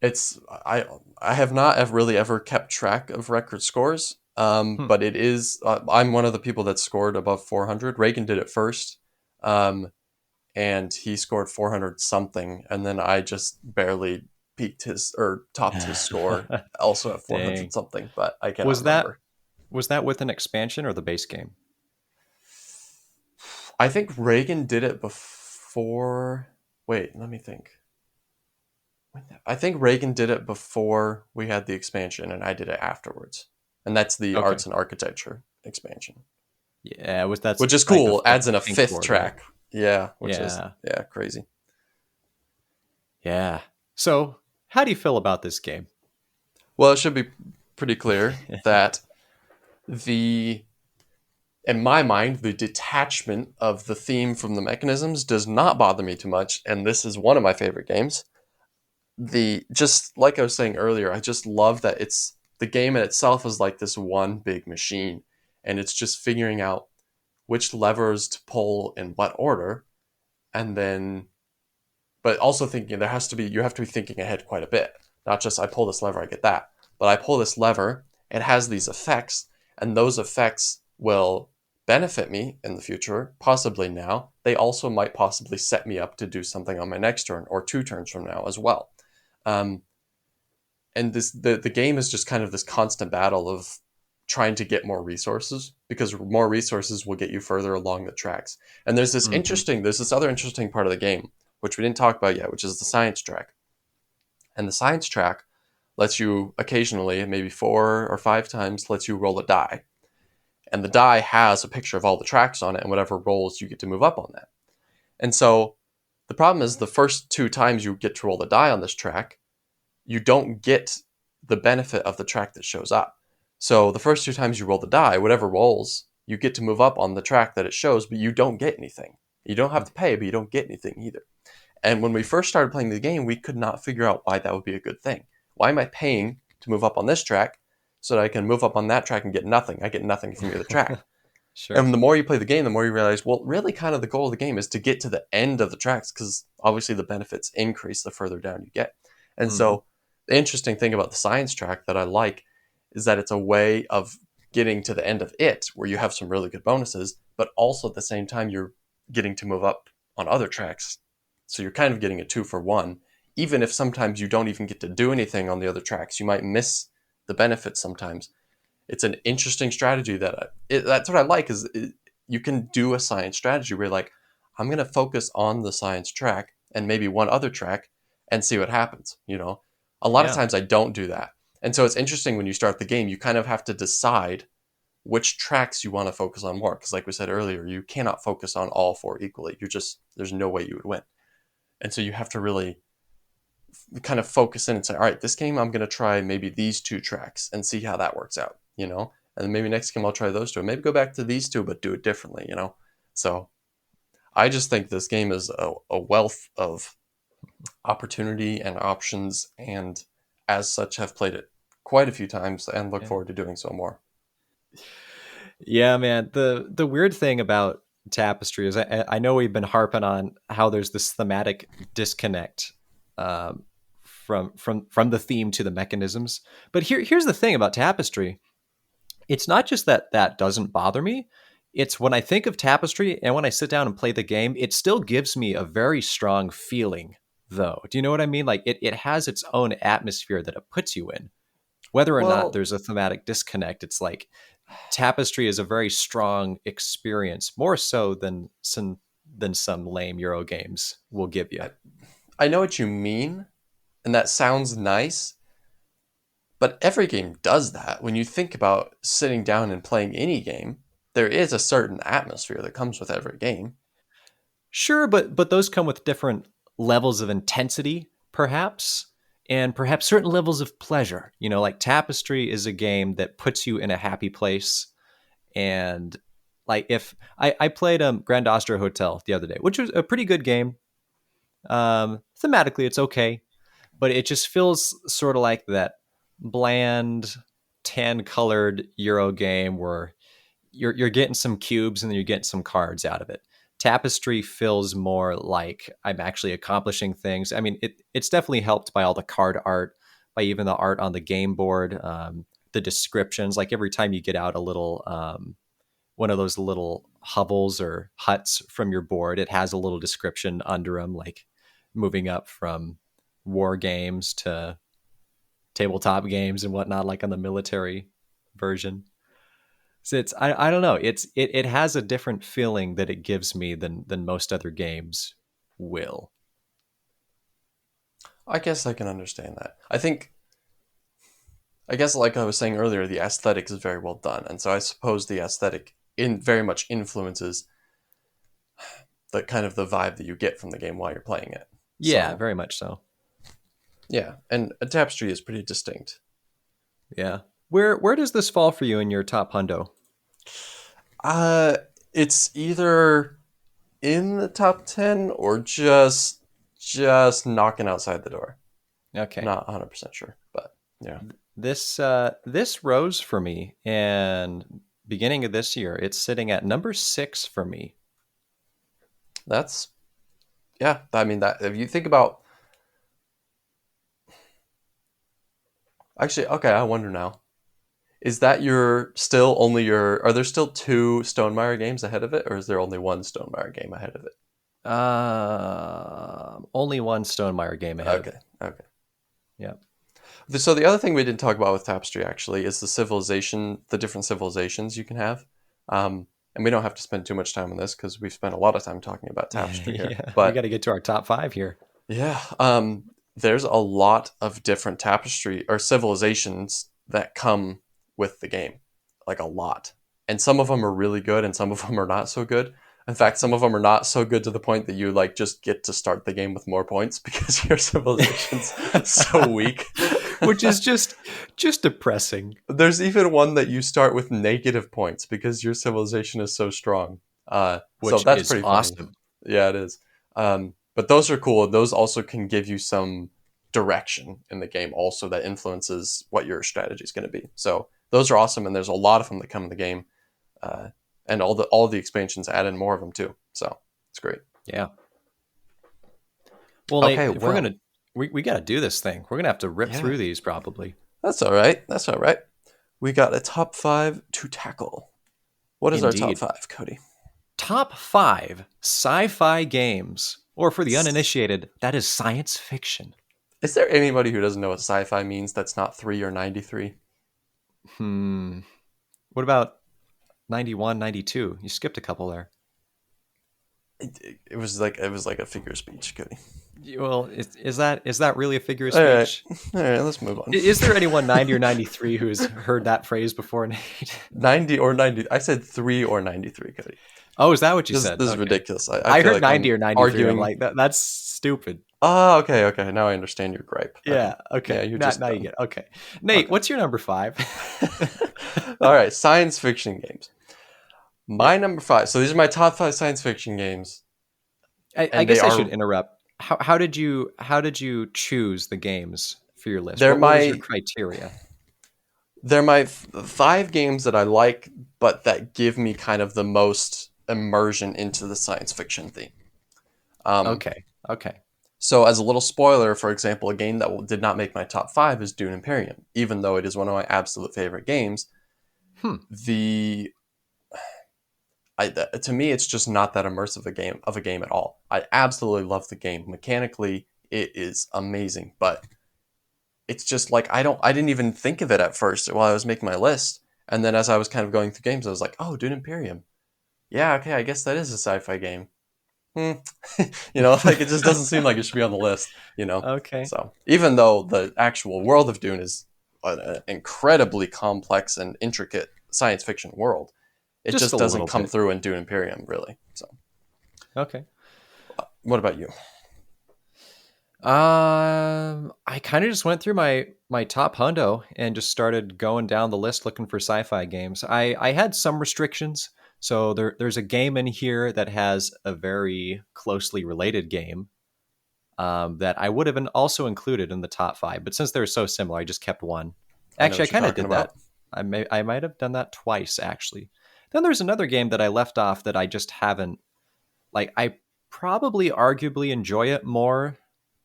It's I have not really ever kept track of record scores. Hmm. But it is I'm one of the people that scored above 400. Reagan did it first, and he scored 400 something, and then I just barely peaked his or topped his score, also at 400 Dang. something. But I cannot Was that remember. was that with an expansion or the base game? I think Reagan did it before. Wait, let me think. I think Reagan did it before we had the expansion, and I did it afterwards. And that's the Okay. arts and architecture expansion, Yeah, was that's which is like the cool. Adds in a pink fifth board, right? track. Yeah, which is Yeah. yeah crazy. Yeah. So, how do you feel about this game? Well, it should be pretty clear that the in my mind the detachment of the theme from the mechanisms does not bother me too much, and this is one of my favorite games. The just like I was saying earlier, I just love that it's the game in itself is like this one big machine, and it's just figuring out which levers to pull in what order, and then but also thinking there has to be you have to be thinking ahead quite a bit, not just I pull this lever I get that, but I pull this lever, it has these effects, and those effects will benefit me in the future, possibly now. They also might possibly set me up to do something on my next turn or two turns from now as well. um, and the game is just kind of this constant battle of trying to get more resources, because more resources will get you further along the tracks. And Hmm. there's this other interesting part of the game which we didn't talk about yet, which is the science track. And the science track lets you occasionally, maybe 4 or 5 times, lets you roll a die, and the die has a picture of all the tracks on it, and whatever rolls you get to move up on that. And so the problem is the first 2 times you get to roll the die on this track, you don't get the benefit of the track that shows up. So the first 2 times you roll the die, whatever rolls, you get to move up on the track that it shows, but you don't get anything. You don't have to pay, but you don't get anything either. And when we first started playing the game, we could not figure out why that would be a good thing. Why am I paying to move up on this track so that I can move up on that track and get nothing? I get nothing from the other track. Sure. And the more you play the game, the more you realize, well, really, kind of the goal of the game is to get to the end of the tracks, because obviously the benefits increase the further down you get. And Hmm. so, the interesting thing about the science track that I like is that it's a way of getting to the end of it where you have some really good bonuses, but also at the same time, you're getting to move up on other tracks. So, you're kind of getting a 2 for 1, even if sometimes you don't even get to do anything on the other tracks. You might miss the benefits sometimes. It's an interesting strategy that's what I like is you can do a science strategy where you're like, I'm going to focus on the science track and maybe one other track and see what happens. A lot of Yeah. times I don't do that. And so it's interesting when you start the game, you kind of have to decide which tracks you want to focus on more. Because, like we said earlier, you cannot focus on all four equally. There's no way you would win. And so you have to really kind of focus in and say, all right, this game I'm going to try maybe these two tracks and see how that works out. And then maybe next game I'll try those two, and maybe go back to these two, but do it differently. So I just think this game is a wealth of opportunity and options, and as such, have played it quite a few times and look Yeah. forward to doing so more. Yeah, man. The weird thing about Tapestry is I know we've been harping on how there's this thematic disconnect um, from the theme to the mechanisms. But here's the thing about Tapestry. It's not just that that doesn't bother me. It's when I think of Tapestry and when I sit down and play the game, it still gives me a very strong feeling, though. Do you know what I mean? Like it has its own atmosphere that it puts you in. Whether or not Well, there's a thematic disconnect, it's like Tapestry is a very strong experience, more so than some lame Euro games will give you. I, I know what you mean, and that sounds nice. But every game does that. When you think about sitting down and playing any game, there is a certain atmosphere that comes with every game. Sure, but those come with different levels of intensity, perhaps, and perhaps certain levels of pleasure. You know, like Tapestry is a game that puts you in a happy place. And like if I played Grand Austria Hotel the other day, which was a pretty good game. Thematically, it's okay, but it just feels sort of like that bland, tan colored Euro game where you're getting some cubes and then you're getting some cards out of it. Tapestry feels more like I'm actually accomplishing things. I mean, it's definitely helped by all the card art, by even the art on the game board, the descriptions. Like every time you get out a little one of those little hovels or huts from your board, it has a little description under them, like moving up from war games to tabletop games and whatnot, like on the military version. So I don't know. It has a different feeling that it gives me than most other games will. I guess I can understand that. I guess like I was saying earlier, the aesthetic is very well done, and so I suppose the aesthetic in very much influences the kind of the vibe that you get from the game while you're playing it. Yeah, So very much so. yeah, and a tapestry is pretty distinct. Yeah. Where does this fall for you in your top hundo? Uh, it's either in the top 10 or just knocking outside the door. Okay. Not 100% sure, but yeah. This rose for me, and beginning of this year, it's sitting at number 6 for me. That's yeah, I mean that if you think about actually okay, I wonder now. Is that your still only your are there still two Stonemaier games ahead of it or is there only one Stonemaier game ahead of it? Only one Stonemaier game ahead of Okay. it. Okay. Yeah. So the other thing we didn't talk about with Tapestry actually is the different civilizations you can have. And we don't have to spend too much time on this because we've spent a lot of time talking about Tapestry here. Yeah. We got But to get to our top 5 here. yeah, there's a lot of different Tapestry or civilizations that come with the game, like a lot. And some of them are really good, and some of them are not so good. In fact, some of them are not so good to the point that you like just get to start the game with more points because your civilization's so weak. Which is just depressing. There's even one that you start with negative points because your civilization is so strong. So Which that's is pretty funny. awesome. Yeah, it is. But those are cool. Those also can give you some direction in the game, also that influences what your strategy is going to be. So those are awesome, and there's a lot of them that come in the game, uh, and all the expansions add in more of them too. So it's great. Yeah. Well, Nate, Okay, if we're well, gonna we got to do this thing. We're gonna have to rip yeah, through these probably. that's all right. That's all right. We got a top 5 to tackle. What is our top Indeed. 5, Cody? Top 5 sci-fi games, or for the uninitiated, that is science fiction. Is there anybody who doesn't know what sci-fi means that's not 3 or 93? Hmm. What about 91, 92? You skipped a couple there. It was like a figure of speech, Cody. Well, is that really a figure of All right, speech? all right. Let's move on. Is there anyone 90 or 93 who's heard that phrase before, Nate? 90 or 90. I said 3 or 93, Cody. Oh, is that what you said? This is Okay. ridiculous. I feel heard like 90 I'm or 93. arguing. I'm like, that's stupid. Oh, okay, okay. Now I understand your gripe. Yeah, okay. Yeah, you're Now, just now you dumb. get it. Okay. Nate, Okay. what's your number 5? All right, science fiction games. My number 5. So these are my top 5 science fiction games, I and they guess I should are interrupt. How did you choose the games for your list? they're What was your my criteria? they're my 5 games that I like, but that give me kind of the most immersion into the science fiction theme. Um, Okay. Okay. So, as a little spoiler, for example, a game that did not make my top 5 is Dune Imperium. Even though it is one of my absolute favorite games, Hmm. the to me, it's just not that immersive a game at all. I absolutely love the game. Mechanically, it is amazing, but it's just like I didn't even think of it at first while I was making my list. And then as I was kind of going through games, I was like, oh, Dune Imperium. Yeah, okay, I guess that is a sci-fi game. Like it just doesn't seem like it should be on the list. Okay. So even though the actual world of Dune is an incredibly complex and intricate science fiction world, it Just just a doesn't little come bit. through in Dune Imperium, really. So, Okay. what about you? I kind of just went through my top hundo and just started going down the list looking for sci-fi games. I had some restrictions, so there's a game in here that has a very closely related game that I would have also included in the top 5, but since they're so similar, I just kept one. I know Actually, I what you're kind of talking did that. about. I might have done that twice actually. Then there's another game that I left off that I just haven't like I probably arguably enjoy it more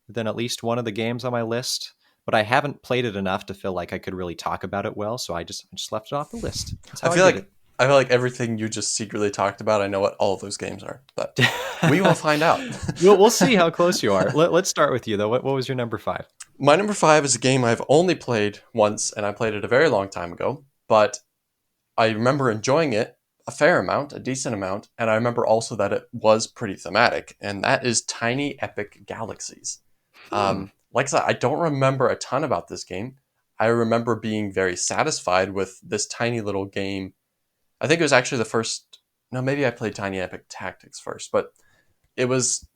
than at least one of the games on my list, but I haven't played it enough to feel like I could really talk about it well, so I just left it off the list. That's I how I feel did like it. I feel like everything you just secretly talked about, I know what all of those games are, but we will find out. We'll see how close you are. Let's start with you though. What was your number 5? My number 5 is a game I've only played once, and I played it a very long time ago, but I remember enjoying it a fair amount, a decent amount, and I remember also that it was pretty thematic, and that is Tiny Epic Galaxies. Hmm. Like I said, I don't remember a ton about this game. I remember being very satisfied with this tiny little game. I think it was actually the first. No, maybe I played Tiny Epic Tactics first, but it was.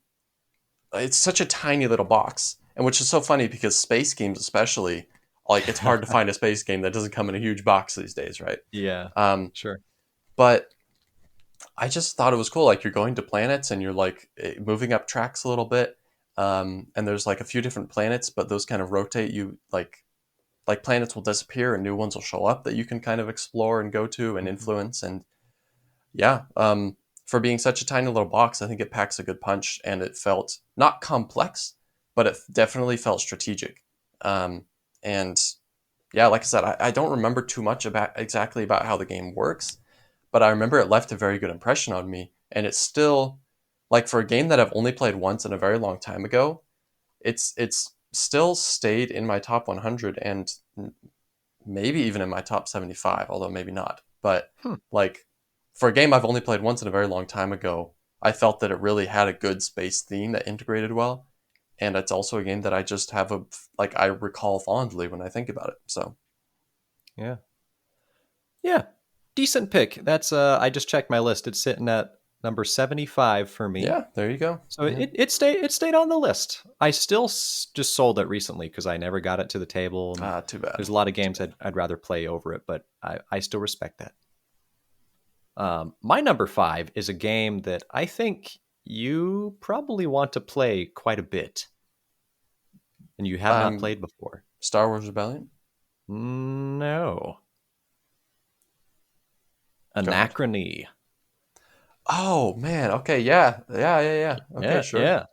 It's such a tiny little box, and which is so funny because space games, especially, like it's hard to find a space game that doesn't come in a huge box these days, right? Yeah, Um, sure. but I just thought it was cool. Like you're going to planets and you're like moving up tracks a little bit, and there's like a few different planets, but those kind of rotate. You like planets will disappear and new ones will show up that you can kind of explore and go to and Mhm. influence. And yeah, for being such a tiny little box, I think it packs a good punch, and it felt not complex, but it definitely felt strategic. And yeah, like I said, I don't remember too much about exactly about how the game works, but I remember it left a very good impression on me, and it's still like for a game that I've only played once and a very long time ago, it's still stayed in my top 100 and maybe even in my top 75, although maybe not. But Hmm. like for a game I've only played once and a very long time ago, I felt that it really had a good space theme that integrated well. And it's also a game that I just have a like I recall fondly when I think about it. So Yeah. Yeah. Decent pick. That's I just checked my list. It's sitting at number 75 for me. yeah, there you go. So Yeah. it stayed on the list. I still just sold it recently because I never got it to the table, and Ah, too bad. there's a lot of Too games bad. I'd rather play over it, but I still respect that. My number 5 is a game that I think you probably want to play quite a bit, and you have not played before. Star Wars Rebellion. No, Go ahead. Anachrony. Oh man. Okay. Yeah. Yeah. Yeah. Yeah. Okay. Yeah, Sure. yeah.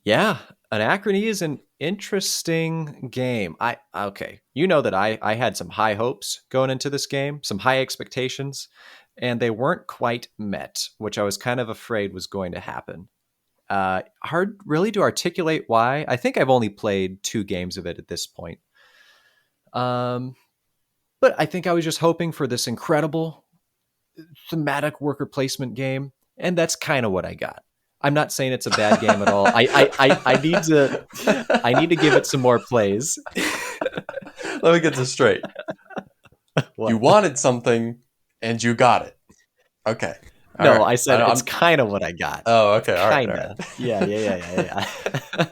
Yeah, Anachrony is an interesting game. I okay, you know that I had some high hopes going into this game, some high expectations, and they weren't quite met, which I was kind of afraid was going to happen. Hard really to articulate why. I think I've only played 2 games of it at this point. Um, but I think I was just hoping for this incredible thematic worker placement game, and that's kind of what I got. I'm not saying it's a bad game at all. I need to give it some more plays. Let me get this straight. You What? wanted something, and you got it. Okay. All No, right. I said it's I'm. kind of what I got. Oh. Okay. All right. All Kind right. of. Yeah, yeah, yeah, yeah, yeah.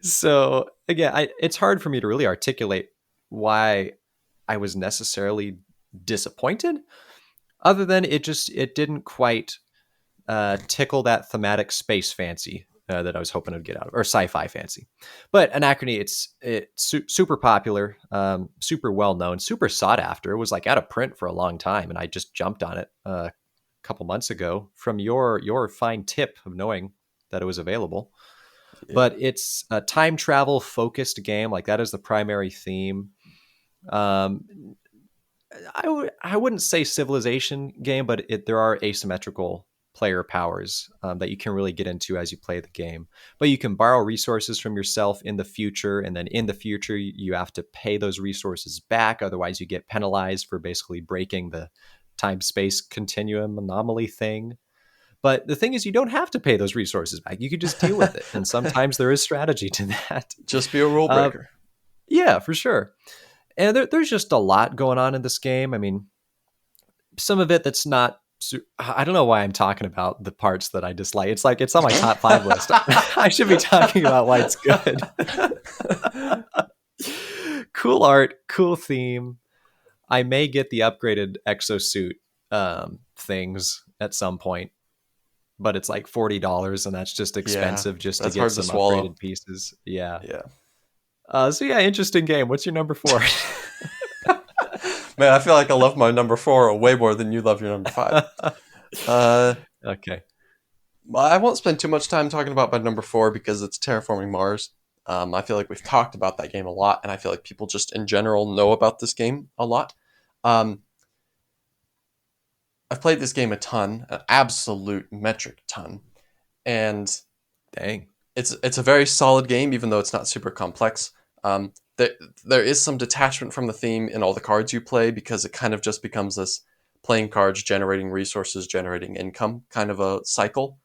So again, it's hard for me to really articulate why I was necessarily disappointed, other than it didn't quite tickle that thematic space fancy that I was hoping to get out of, or sci-fi fancy. But Anachrony, it's super popular, super well known, super sought after. It was like out of print for a long time, and I just jumped on it a couple months ago from your fine tip of knowing that it was available. Yeah. But it's a time travel focused game, like that is the primary theme. Um, I wouldn't say civilization game, but there are asymmetrical player powers that you can really get into as you play the game. But you can borrow resources from yourself in the future, and then in the future you have to pay those resources back. Otherwise, you get penalized for basically breaking the time space continuum anomaly thing. But the thing is, you don't have to pay those resources back. You could just deal with it, and sometimes there is strategy to that. Just be a rule Uh, breaker. yeah, for sure. And there's just a lot going on in this game. I mean, some of it that's not. I don't know why I'm talking about the parts that I dislike. It's like it's on my top 5 list. I should be talking about why it's good. Cool art, cool theme. I may get the upgraded exosuit things at some point, but it's like $40, and that's just Yeah, expensive just to that's get hard to some swallow. upgraded pieces. Yeah. Yeah. So yeah, interesting game. What's your number 4? Man, I feel like I love my number 4 way more than you love your number 5. Okay. I won't spend too much time talking about my number 4 because it's Terraforming Mars. I feel like we've talked about that game a lot, and I feel like people just in general know about this game a lot. Um, I've played this game a ton, an absolute metric ton, and Dang. it's a very solid game, even though it's not super complex. There there is some detachment from the theme in all the cards you play because it kind of just becomes this playing cards, generating resources, generating income kind of a cycle.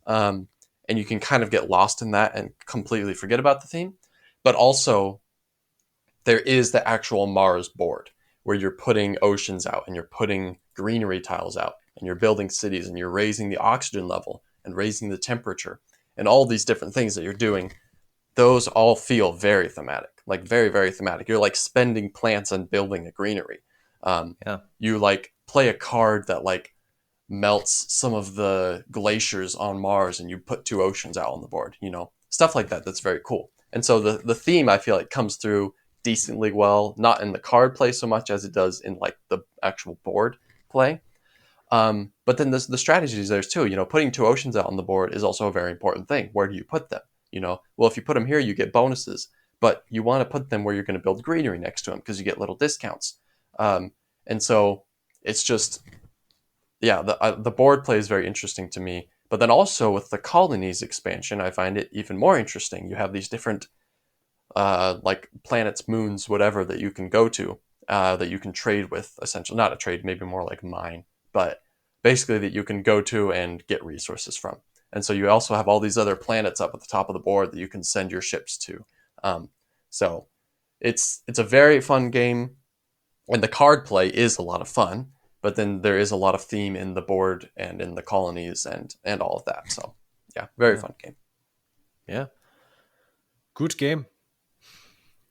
Um, and you can kind of get lost in that and completely forget about the theme. But also, there is the actual Mars board where you're putting oceans out and you're putting greenery tiles out and you're building cities and you're raising the oxygen level and raising the temperature and all these different things that you're doing. Those all feel very thematic, like very, very thematic. You're like spending plants and building a greenery. Yeah. You like play a card that like melts some of the glaciers on Mars and you put two oceans out on the board, stuff like that. That's very cool. And so the theme I feel like comes through decently well, not in the card play so much as it does in like the actual board play. But then the strategies there's too. Putting two oceans out on the board is also a very important thing. Where do you put them? Well, if you put them here, you get bonuses, but you want to put them where you're going to build greenery next to them because you get little discounts. And so it's just, yeah, the board play is very interesting to me. But then also with the colonies expansion, I find it even more interesting. You have these different like planets, moons, whatever that you can go to, that you can trade with. Essentially, not a trade, maybe more like mine, but basically that you can go to and get resources from. And so you also have all these other planets up at the top of the board that you can send your ships to. So it's a very fun game, and the card play is a lot of fun. But then there is a lot of theme in the board and in the colonies and all of that. So yeah, very Yeah. fun game. Yeah. Good game.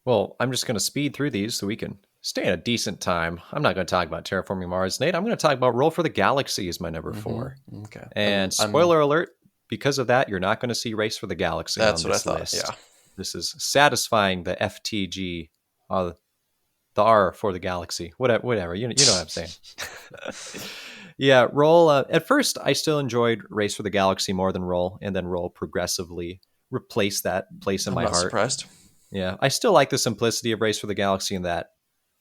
Well, I'm just going to speed through these so we can stay in a decent time. I'm not going to talk about Terraforming Mars, Nate. I'm going to talk about Roll for the Galaxy as my number 4. Okay, And I'm spoiler alert, because of that, you're not going to see Race for the Galaxy on that's what I this thought. Yeah. list. This is satisfying the FTG, the R for the Galaxy. Whatever. You know what I'm saying. Yeah, Roll. At first, I still enjoyed Race for the Galaxy more than Roll, and then Roll progressively replaced that place in I'm my not heart. surprised. Yeah, I still like the simplicity of Race for the Galaxy in that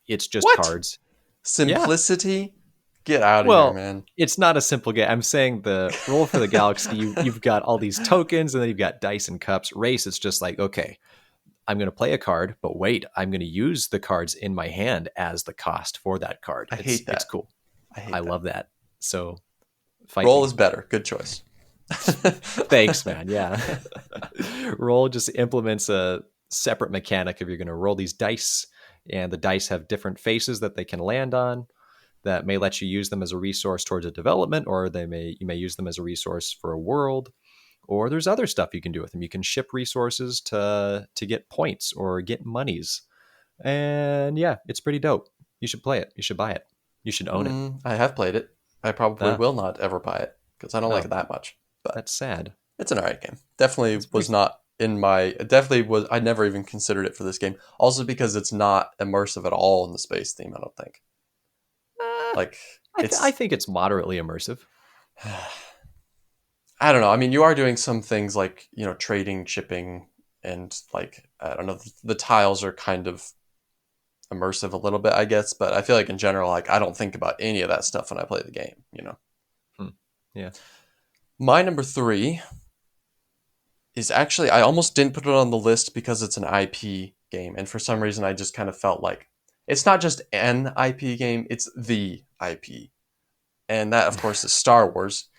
it's just What? cards. Yeah. Simplicity? Get out of here, Well, man. it's not a simple game. I'm saying the Roll for the Galaxy, you've got all these tokens and then you've got dice and cups. Race, it's just like, okay, I'm going to play a card, but wait, I'm going to use the cards in my hand as the cost for that card. I It's hate it's that. cool. I I hate that. love that. So fight Roll me. is better. Good choice. Thanks, man. Yeah. Roll just implements a separate mechanic if you're going to roll these dice, and the dice have different faces that they can land on that may let you use them as a resource towards a development, or you may use them as a resource for a world, or there's other stuff you can do with them. You can ship resources to get points or get monies. And yeah, it's pretty dope. You should play it. You should buy it. You should own it. I have played it. I probably Ah, will not ever buy it because I don't like oh, it that much. But that's sad. it's an alright game. Definitely It's was pretty. not in my. It definitely was. I never even considered it for this game. Also because it's not immersive at all in the space theme. I don't think. Uh, Like I it's. think it's moderately immersive. I don't know. I mean, you are doing some things like trading, shipping, and like I don't know. The tiles are kind of immersive a little bit, I guess. But I feel like in general, like I don't think about any of that stuff when I play the game. Hmm. Yeah. My number 3 is actually I almost didn't put it on the list because it's an IP game, and for some reason I just kind of felt like it's not just an IP game; it's the IP, and that of course is Star Wars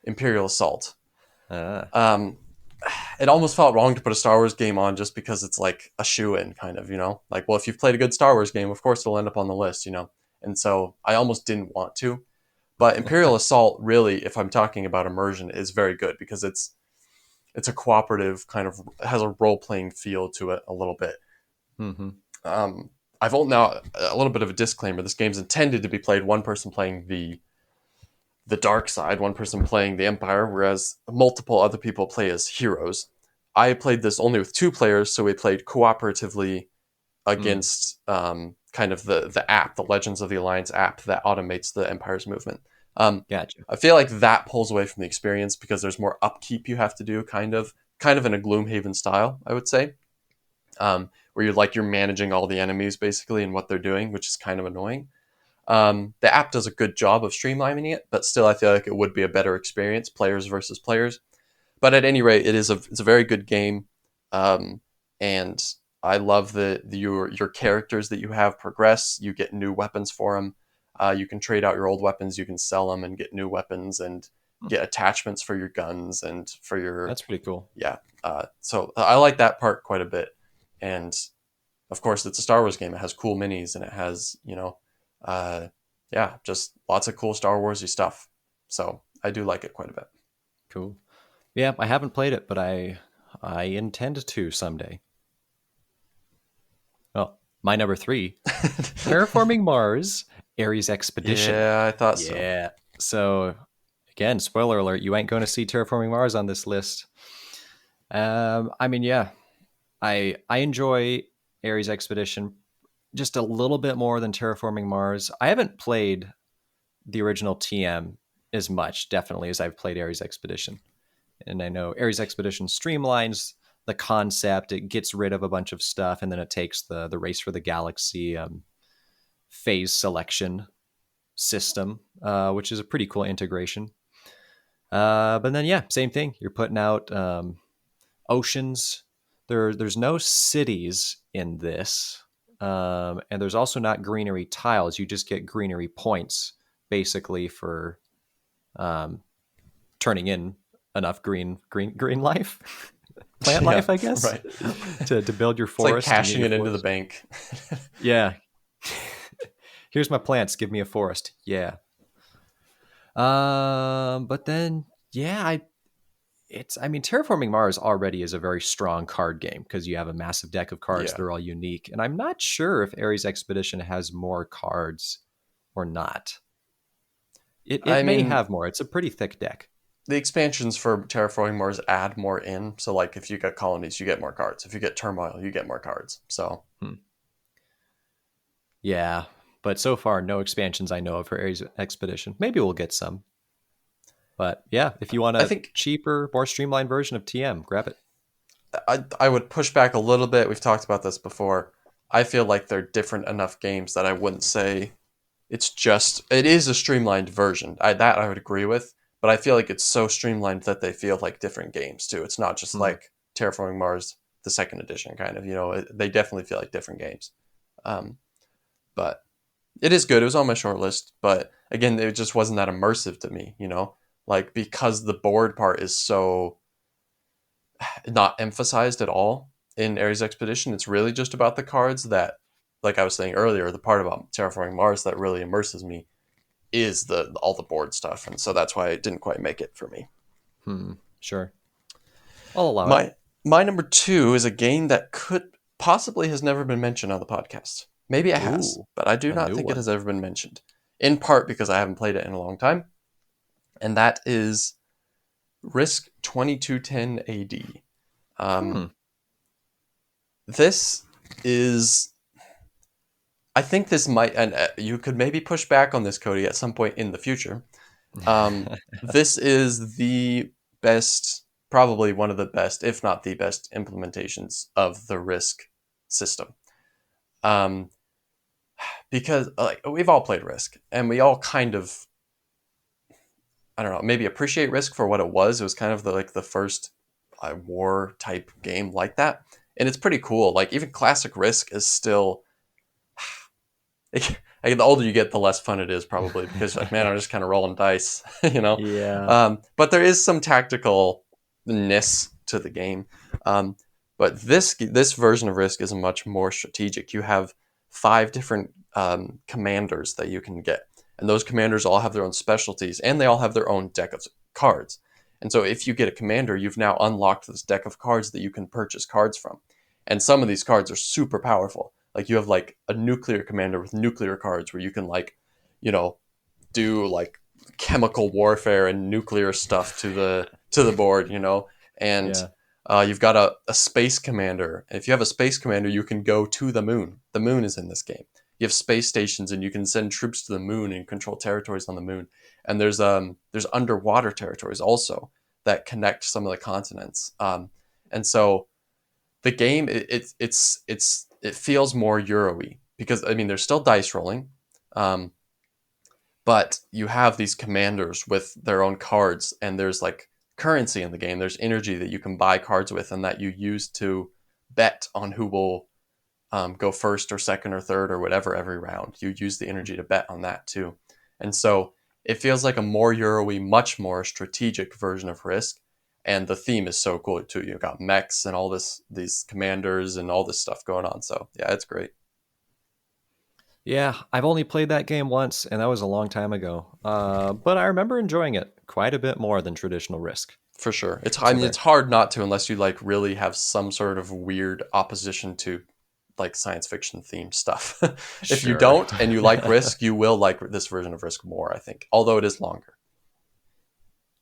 Imperial Assault. Ah. Um, it almost felt wrong to put a Star Wars game on just because it's like a shoe-in kind of. Like, well, if you've played a good Star Wars game, of course it'll end up on the list. And so I almost didn't want to. But Imperial Assault really, if I'm talking about immersion, is very good because it's a cooperative kind of has a role-playing feel to it a little bit. Mm-hmm. I've only now a little bit of a disclaimer. This game's intended to be played one person playing the dark side, one person playing the Empire, whereas multiple other people play as heroes. I played this only with 2 players, so we played cooperatively Mm. against kind of the app, the Legends of the Alliance app that automates the Empire's movement. Gotcha. I feel like that pulls away from the experience because there's more upkeep you have to do, kind of in a Gloomhaven style, I would say, where you're managing all the enemies basically and what they're doing, which is kind of annoying. The app does a good job of streamlining it, but still, I feel like it would be a better experience, players versus players. But at any rate, it's a very good game, and I love your characters that you have progress. You get new weapons for them. You can trade out your old weapons. You can sell them and get new weapons and Hmm. get attachments for your guns and for your That's pretty cool. yeah. So I like that part quite a bit, and of course, it's a Star Wars game. It has cool minis and it has uh, yeah, just lots of cool Star Warsy stuff. So I do like it quite a bit. Cool. Yeah, I haven't played it, but I intend to someday. Well, my number three, Terraforming Mars, Ares Expedition. Yeah, I thought so. Yeah. So again, spoiler alert, you ain't going to see Terraforming Mars on this list. I mean, yeah, I enjoy Ares Expedition just a little bit more than Terraforming Mars. I haven't played the original TM as much, definitely, as I've played Ares Expedition. And I know Ares Expedition streamlines the concept. It gets rid of a bunch of stuff, and then it takes the race for the galaxy phase selection system, which is a pretty cool integration. But then, yeah, same thing. You're putting out oceans. There's no cities in this, and there's also not greenery tiles. You just get greenery points, basically, for um, turning in enough green life, plant Yeah, life, I guess, right. to build your It's like forest and get cashing your it into the forest. bank. Yeah. Here's my plants. Give me a forest. Yeah. But then, yeah, I mean, Terraforming Mars already is a very strong card game because you have a massive deck of cards. Yeah. They're all unique. And I'm not sure if Ares Expedition has more cards or not. It I may mean, have more. It's a pretty thick deck. the expansions for Terraforming Mars add more in. So, like, if you get colonies, you get more cards. If you get turmoil, you get more cards. So, Hmm. Yeah. But so far, no expansions I know of for Ares Expedition. Maybe we'll get some. But yeah, if you want I a think cheaper, more streamlined version of TM, grab it. I would push back a little bit. We've talked about this before. I feel like they're different enough games that I wouldn't say it is a streamlined version. That I would agree with, but I feel like it's so streamlined that they feel like different games too. It's not just Hmm. like Terraforming Mars, the second edition, kind of. They definitely feel like different games. Um, but it is good. It was on my short list, but again, it just wasn't that immersive to me. Like because the board part is so not emphasized at all in Ares Expedition. It's really just about the cards that, like I was saying earlier, the part about Terraforming Mars that really immerses me is the all the board stuff, and so that's why it didn't quite make it for me. Sure. I'll allow it. My number two is a game that could possibly has never been mentioned on the podcast. Maybe it has, Ooh, but I do a not new think it one. has ever been mentioned. In part because I haven't played it in a long time, and that is Risk 2210 AD. Hmm. This is I think this might, and you could maybe push back on this, Cody, at some point in the future. This is the best, probably one of the best, if not the best, implementations of the Risk system. Um, because like we've all played Risk, and we all kind of, I don't know, maybe appreciate Risk for what it was. It was kind of the first war type game like that, and it's pretty cool. Like even classic Risk is still the older you get, the less fun it is probably because like, man, I'm just kind of rolling dice, you know. Yeah. But there is some tacticalness to the game. Um, but this version of Risk is much more strategic. You have 5 different commanders that you can get, and those commanders all have their own specialties, and they all have their own deck of cards. And so, if you get a commander, you've now unlocked this deck of cards that you can purchase cards from. And some of these cards are super powerful. Like you have like a nuclear commander with nuclear cards where you can like, you know, do like chemical warfare and nuclear stuff to the board, and Yeah. You've got a space commander. If you have a space commander, you can go to the moon. The moon is in this game. You have space stations, and you can send troops to the moon and control territories on the moon. And there's underwater territories also that connect some of the continents. And so the game it feels more Euro-y because I mean there's still dice rolling, um, but you have these commanders with their own cards, and there's like currency in the game. There's energy that you can buy cards with, and that you use to bet on who will go first or second or third or whatever every round. You use the energy to bet on that too, and so it feels like a more Euro-y, much more strategic version of Risk. And the theme is so cool too. You've got mechs and all these commanders and all this stuff going on. So yeah, it's great. Yeah, I've only played that game once, and that was a long time ago. But I remember enjoying it quite a bit more than traditional Risk. For sure. I So mean, there. it's hard not to unless you like really have some sort of weird opposition to like science fiction themed stuff. If you Sure. don't and you like Risk, you will like this version of Risk more, I think. Although it is longer.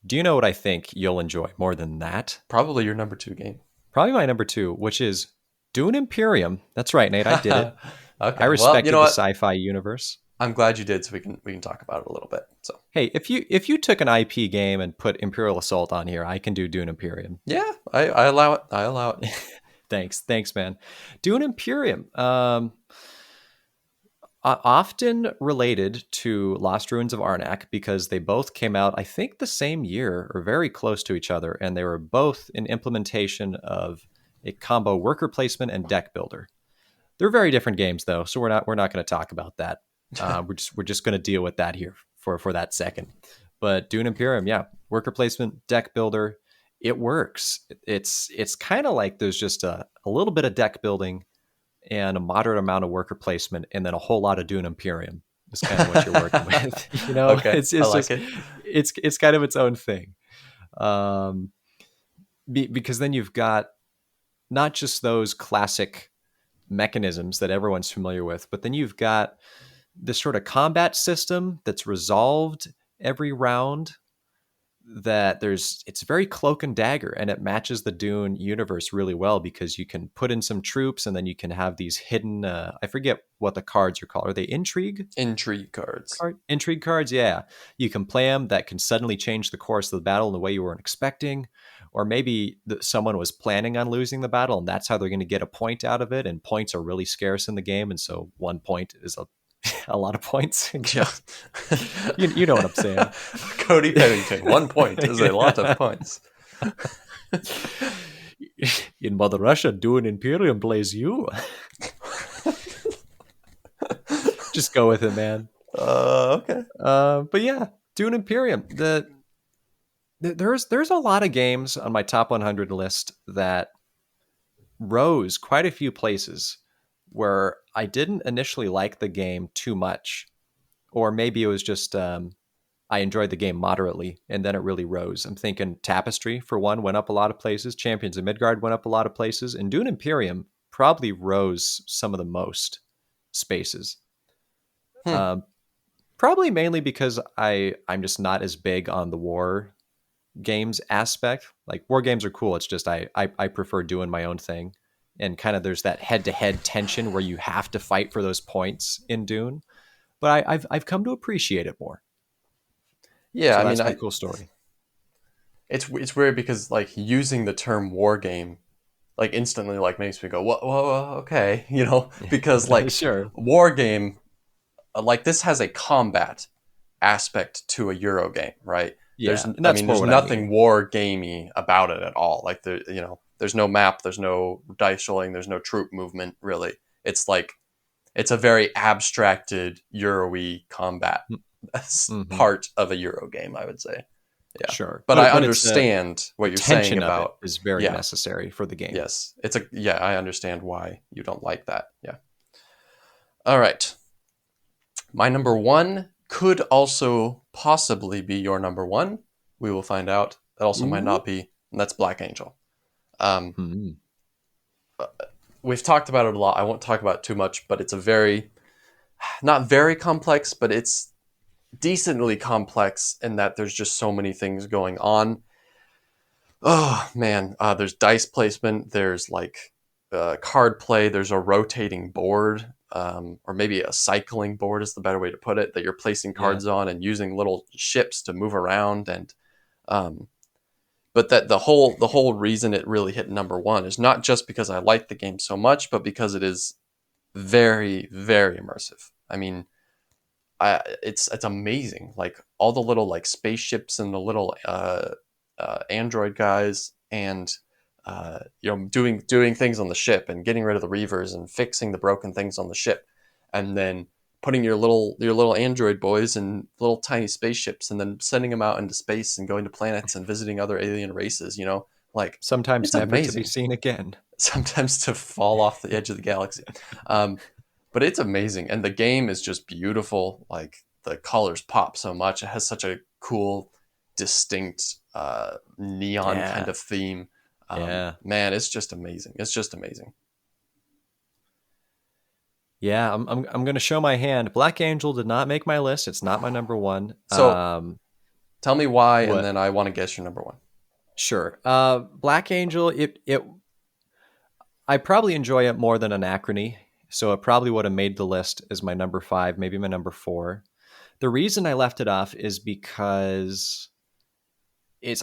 Do you know what I think you'll enjoy more than that? Probably your number two game. Probably my number two, which is Dune Imperium. That's right, Nate. I did it. I Okay. Well, you know respected the what? sci-fi universe. I'm glad you did, so we can talk about it a little bit. So Hey, if you took an IP game and put Imperial Assault on here, I can do Dune Imperium. yeah, I allow it. I allow it. Thanks, man. Dune Imperium. Often related to Lost Ruins of Arnak because they both came out, I think, the same year or very close to each other, and they were both an implementation of a combo worker placement and deck builder. They're very different games, though, so we're not going to talk about that. We're just going to deal with that here for that second. But Dune Imperium, yeah, worker placement, deck builder, it works. It's kind of like there's just a little bit of deck building and a moderate amount of worker placement, and then a whole lot of Dune Imperium is kind of what you're working with. Okay, I It's like just it. it's kind of its own thing. Um, because then you've got not just those classic mechanisms that everyone's familiar with, but then you've got this sort of combat system that's resolved every round that it's very cloak and dagger, and it matches the Dune universe really well because you can put in some troops and then you can have these hidden I forget what the cards are called. Are they Intrigue cards. intrigue cards? Yeah, you can play them that can suddenly change the course of the battle in a way you weren't expecting, or maybe someone was planning on losing the battle and that's how they're going to get a point out of it, and points are really scarce in the game, and so 1 point is a lot of points. Yeah. You know what I'm saying. Cody Pennington, 1 point is a lot of points. In Mother Russia, Dune Imperium plays you. Just go with it, man. Okay. But yeah, Dune Imperium. There's a lot of games on my top 100 list that rose quite a few places where I didn't initially like the game too much, or maybe it was just I enjoyed the game moderately, and then it really rose. I'm thinking Tapestry, for one, went up a lot of places. Champions of Midgard went up a lot of places. And Dune Imperium probably rose some of the most spaces. Hmm. Um, Probably mainly because I'm just not as big on the war games aspect. Like, war games are cool. It's just I prefer doing my own thing. And kind of there's that head-to-head tension where you have to fight for those points in Dune. But I've come to appreciate it more. Yeah, So I mean, that's my cool story. it's weird because like using the term war game like instantly like makes me go, whoa, okay, because like Sure. war game, like this has a combat aspect to a Euro game, right? Yeah, and I that's mean, more there's what I nothing mean. war gamey about it at all. Like there's no map, there's no dice rolling, there's no troop movement really. It's like it's a very abstracted Euro-y combat Mm-hmm. part of a Euro game, I would say. Yeah, Sure, but I but it's understand the what you're saying tension of it about is very yeah, necessary for the game. yes, I understand why you don't like that. Yeah. All right, my number one could also possibly be your number one. We will find out. That also might Ooh. not be, and that's Black Angel. Um, Hmm. we've talked about it a lot. I won't talk about it too much, but it's a very not very complex, but it's decently complex in that there's just so many things going on. Oh man, there's dice placement. There's like card play. There's a rotating board, or maybe a cycling board is the better way to put it. That you're placing Yeah. cards on and using little ships to move around. And um, but that the whole reason it really hit number one is not just because I like the game so much, but because it is very very immersive. I mean, it's amazing. Like all the little like spaceships and the little android guys, and doing things on the ship and getting rid of the reavers and fixing the broken things on the ship, and then putting your little android boys in little tiny spaceships and then sending them out into space and going to planets and visiting other alien races. Like Sometimes it's never to be amazing. seen again. Sometimes to fall off the edge of the galaxy. Um, but it's amazing, and the game is just beautiful. Like the colors pop so much. It has such a cool, distinct neon kind Yeah. of theme. Yeah. Man, it's just amazing. It's just amazing. Yeah, I'm going to show my hand. Black Angel did not make my list. It's not my number one. So tell me why, and What? then I want to guess your number one. Sure. Black Angel. It. I probably enjoy it more than Anachrony, so it probably would have made the list as my number five, maybe my number four. The reason I left it off is because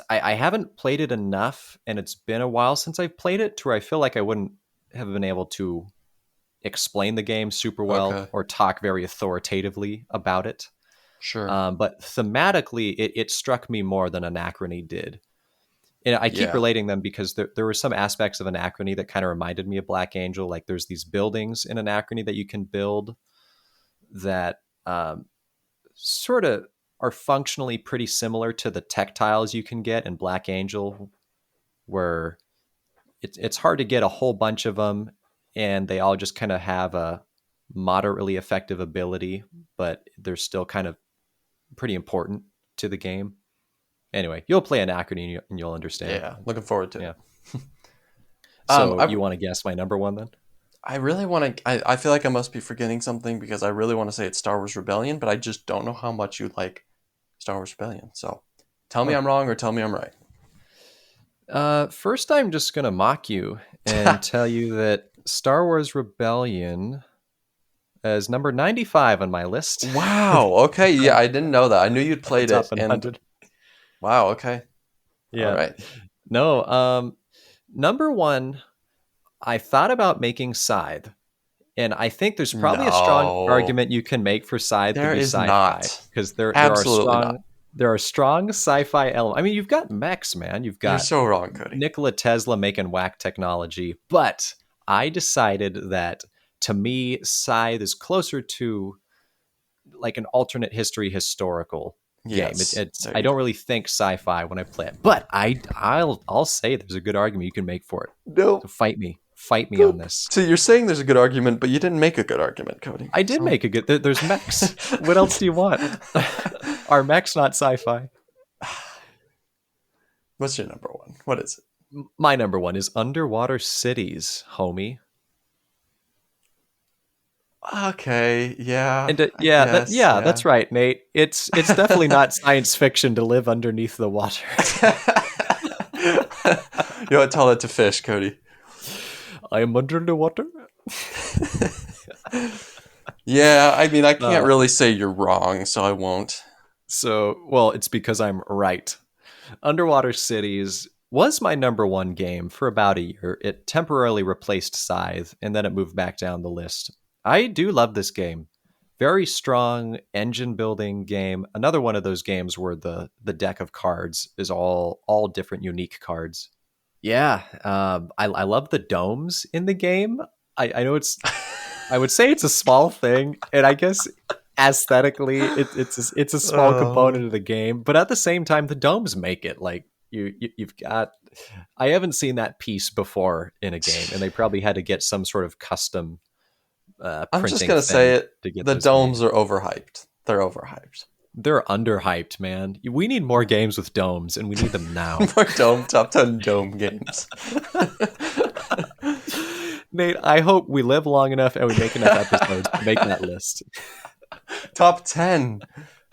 I haven't played it enough, and it's been a while since I've played it, to where I feel like I wouldn't have been able to explain the game super well Okay, or talk very authoritatively about it. sure. But thematically, it struck me more than Anachrony did. And I keep Yeah. relating them because there were some aspects of Anachrony that kind of reminded me of Black Angel. Like there's these buildings in Anachrony that you can build that sort of are functionally pretty similar to the tech tiles you can get in Black Angel, where it's hard to get a whole bunch of them, and they all just kind of have a moderately effective ability, but they're still kind of pretty important to the game. Anyway, you'll play Anachrony and you'll understand. Yeah. Looking forward to it. Yeah. So I you want to guess my number one then? I really want to. I feel like I must be forgetting something because I really want to say it's Star Wars Rebellion, but I just don't know how much you like Star Wars Rebellion. So tell me Huh. I'm wrong or tell me I'm right. First, I'm just going to mock you and tell you that Star Wars Rebellion is number 95 on my list. Wow. Okay. Yeah, I didn't know that. I knew you'd At the played top it, and 100. wow. Okay. All Yeah. right. No, number one, I thought about making Scythe. And I think there's probably a strong No, argument you can make for Scythe to there be is sci-fi not. because Absolutely not. there are strong sci-fi elements. I mean, you've got mechs, man. You've You're got so wrong, Cody. Nikola Tesla making whack technology, but I decided that to me, Scythe is closer to like an alternate history historical game. Yes. It's There I you don't go. really think sci-fi when I play it, but I'll say there's a good argument you can make for it. No. So fight me on this. So you're saying there's a good argument, but you didn't make a good argument, Cody. I did So. make a good. There's mechs. What else do you want? Are mechs not sci-fi? What's your number one? What is it? My number one is Underwater Cities, homie. Okay. Yeah. And I guess. yeah, Yeah. that's right, Nate. It's definitely not science fiction to live underneath the water. You know what? Tell that to fish, Cody. I am under the water. Yeah. I mean, I can't Uh, really say you're wrong, so I won't. well, it's because I'm right. Underwater Cities was my number one game for about a year. It temporarily replaced Scythe, and then it moved back down the list. I do love this game. Very strong engine building game. Another one of those games where the deck of cards is all different unique cards. Yeah, I love the domes in the game. I know I would say it's a small thing, and I guess aesthetically it's a small Oh. component of the game, but at the same time the domes make it like you've got. I haven't seen that piece before in a game, and they probably had to get some sort of custom I'm just printing gonna say thing it. to get The those made. domes are overhyped. They're overhyped. They're underhyped, man. We need more games with domes, and we need them now. More top 10 dome games. Nate, I hope we live long enough and we make enough episodes to make that list. Top 10.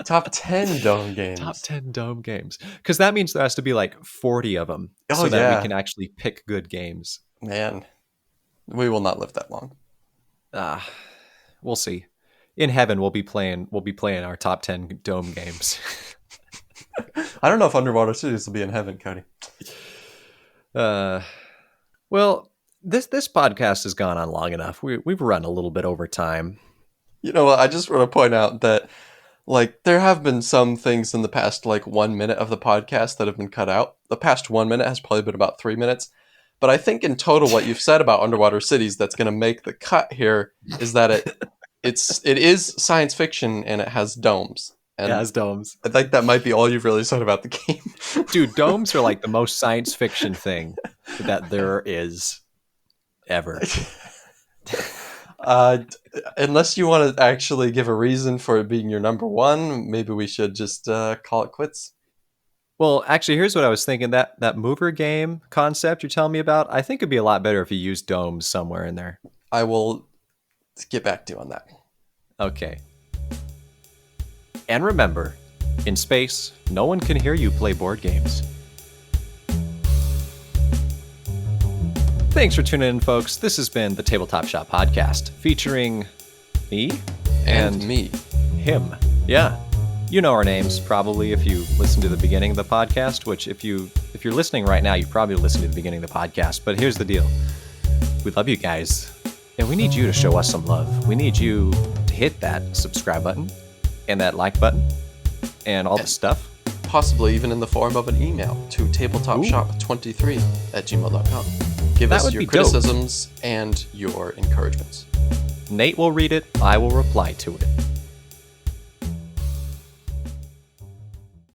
Top 10 dome Top games. 10 dome games. Because that means there has to be like 40 of them Oh, so that we yeah. can actually pick good games. Man, we will not live that long. Ah, we'll see. In heaven, we'll be playing our top 10 dome games. I don't know if Underwater Cities will be in heaven, Cody. uh, well, this podcast has gone on long enough. We've run a little bit over time. You know what? I just want to point out that, like, there have been some things in the past, like, 1 minute of the podcast that have been cut out. The past 1 minute has probably been about 3 minutes. But I think in total, what you've said about Underwater Cities that's going to make the cut here is that it is science fiction and it has domes. It And has domes. I think that might be all you've really said about the game. Dude, domes are like the most science fiction thing that there is ever. uh, Unless you want to actually give a reason for it being your number one, maybe we should just call it quits. Well, actually, here's what I was thinking. That mover game concept you're telling me about, I think it'd be a lot better if you used domes somewhere in there. I will get back to you on that. Okay. And remember, in space, no one can hear you play board games. Thanks for tuning in, folks. This has been the Tabletop Shop Podcast, featuring me And me. him. Yeah. You know our names probably if you listen to the beginning of the podcast, which if you're listening right now, you probably listened to the beginning of the podcast. But here's the deal. We love you guys. And we need you to show us some love. We need you to hit that subscribe button and that like button and all the stuff. Possibly even in the form of an email to tabletopshop23@gmail.com. Give That us would your be dope. criticisms and your encouragements. Nate will read it. I will reply to it.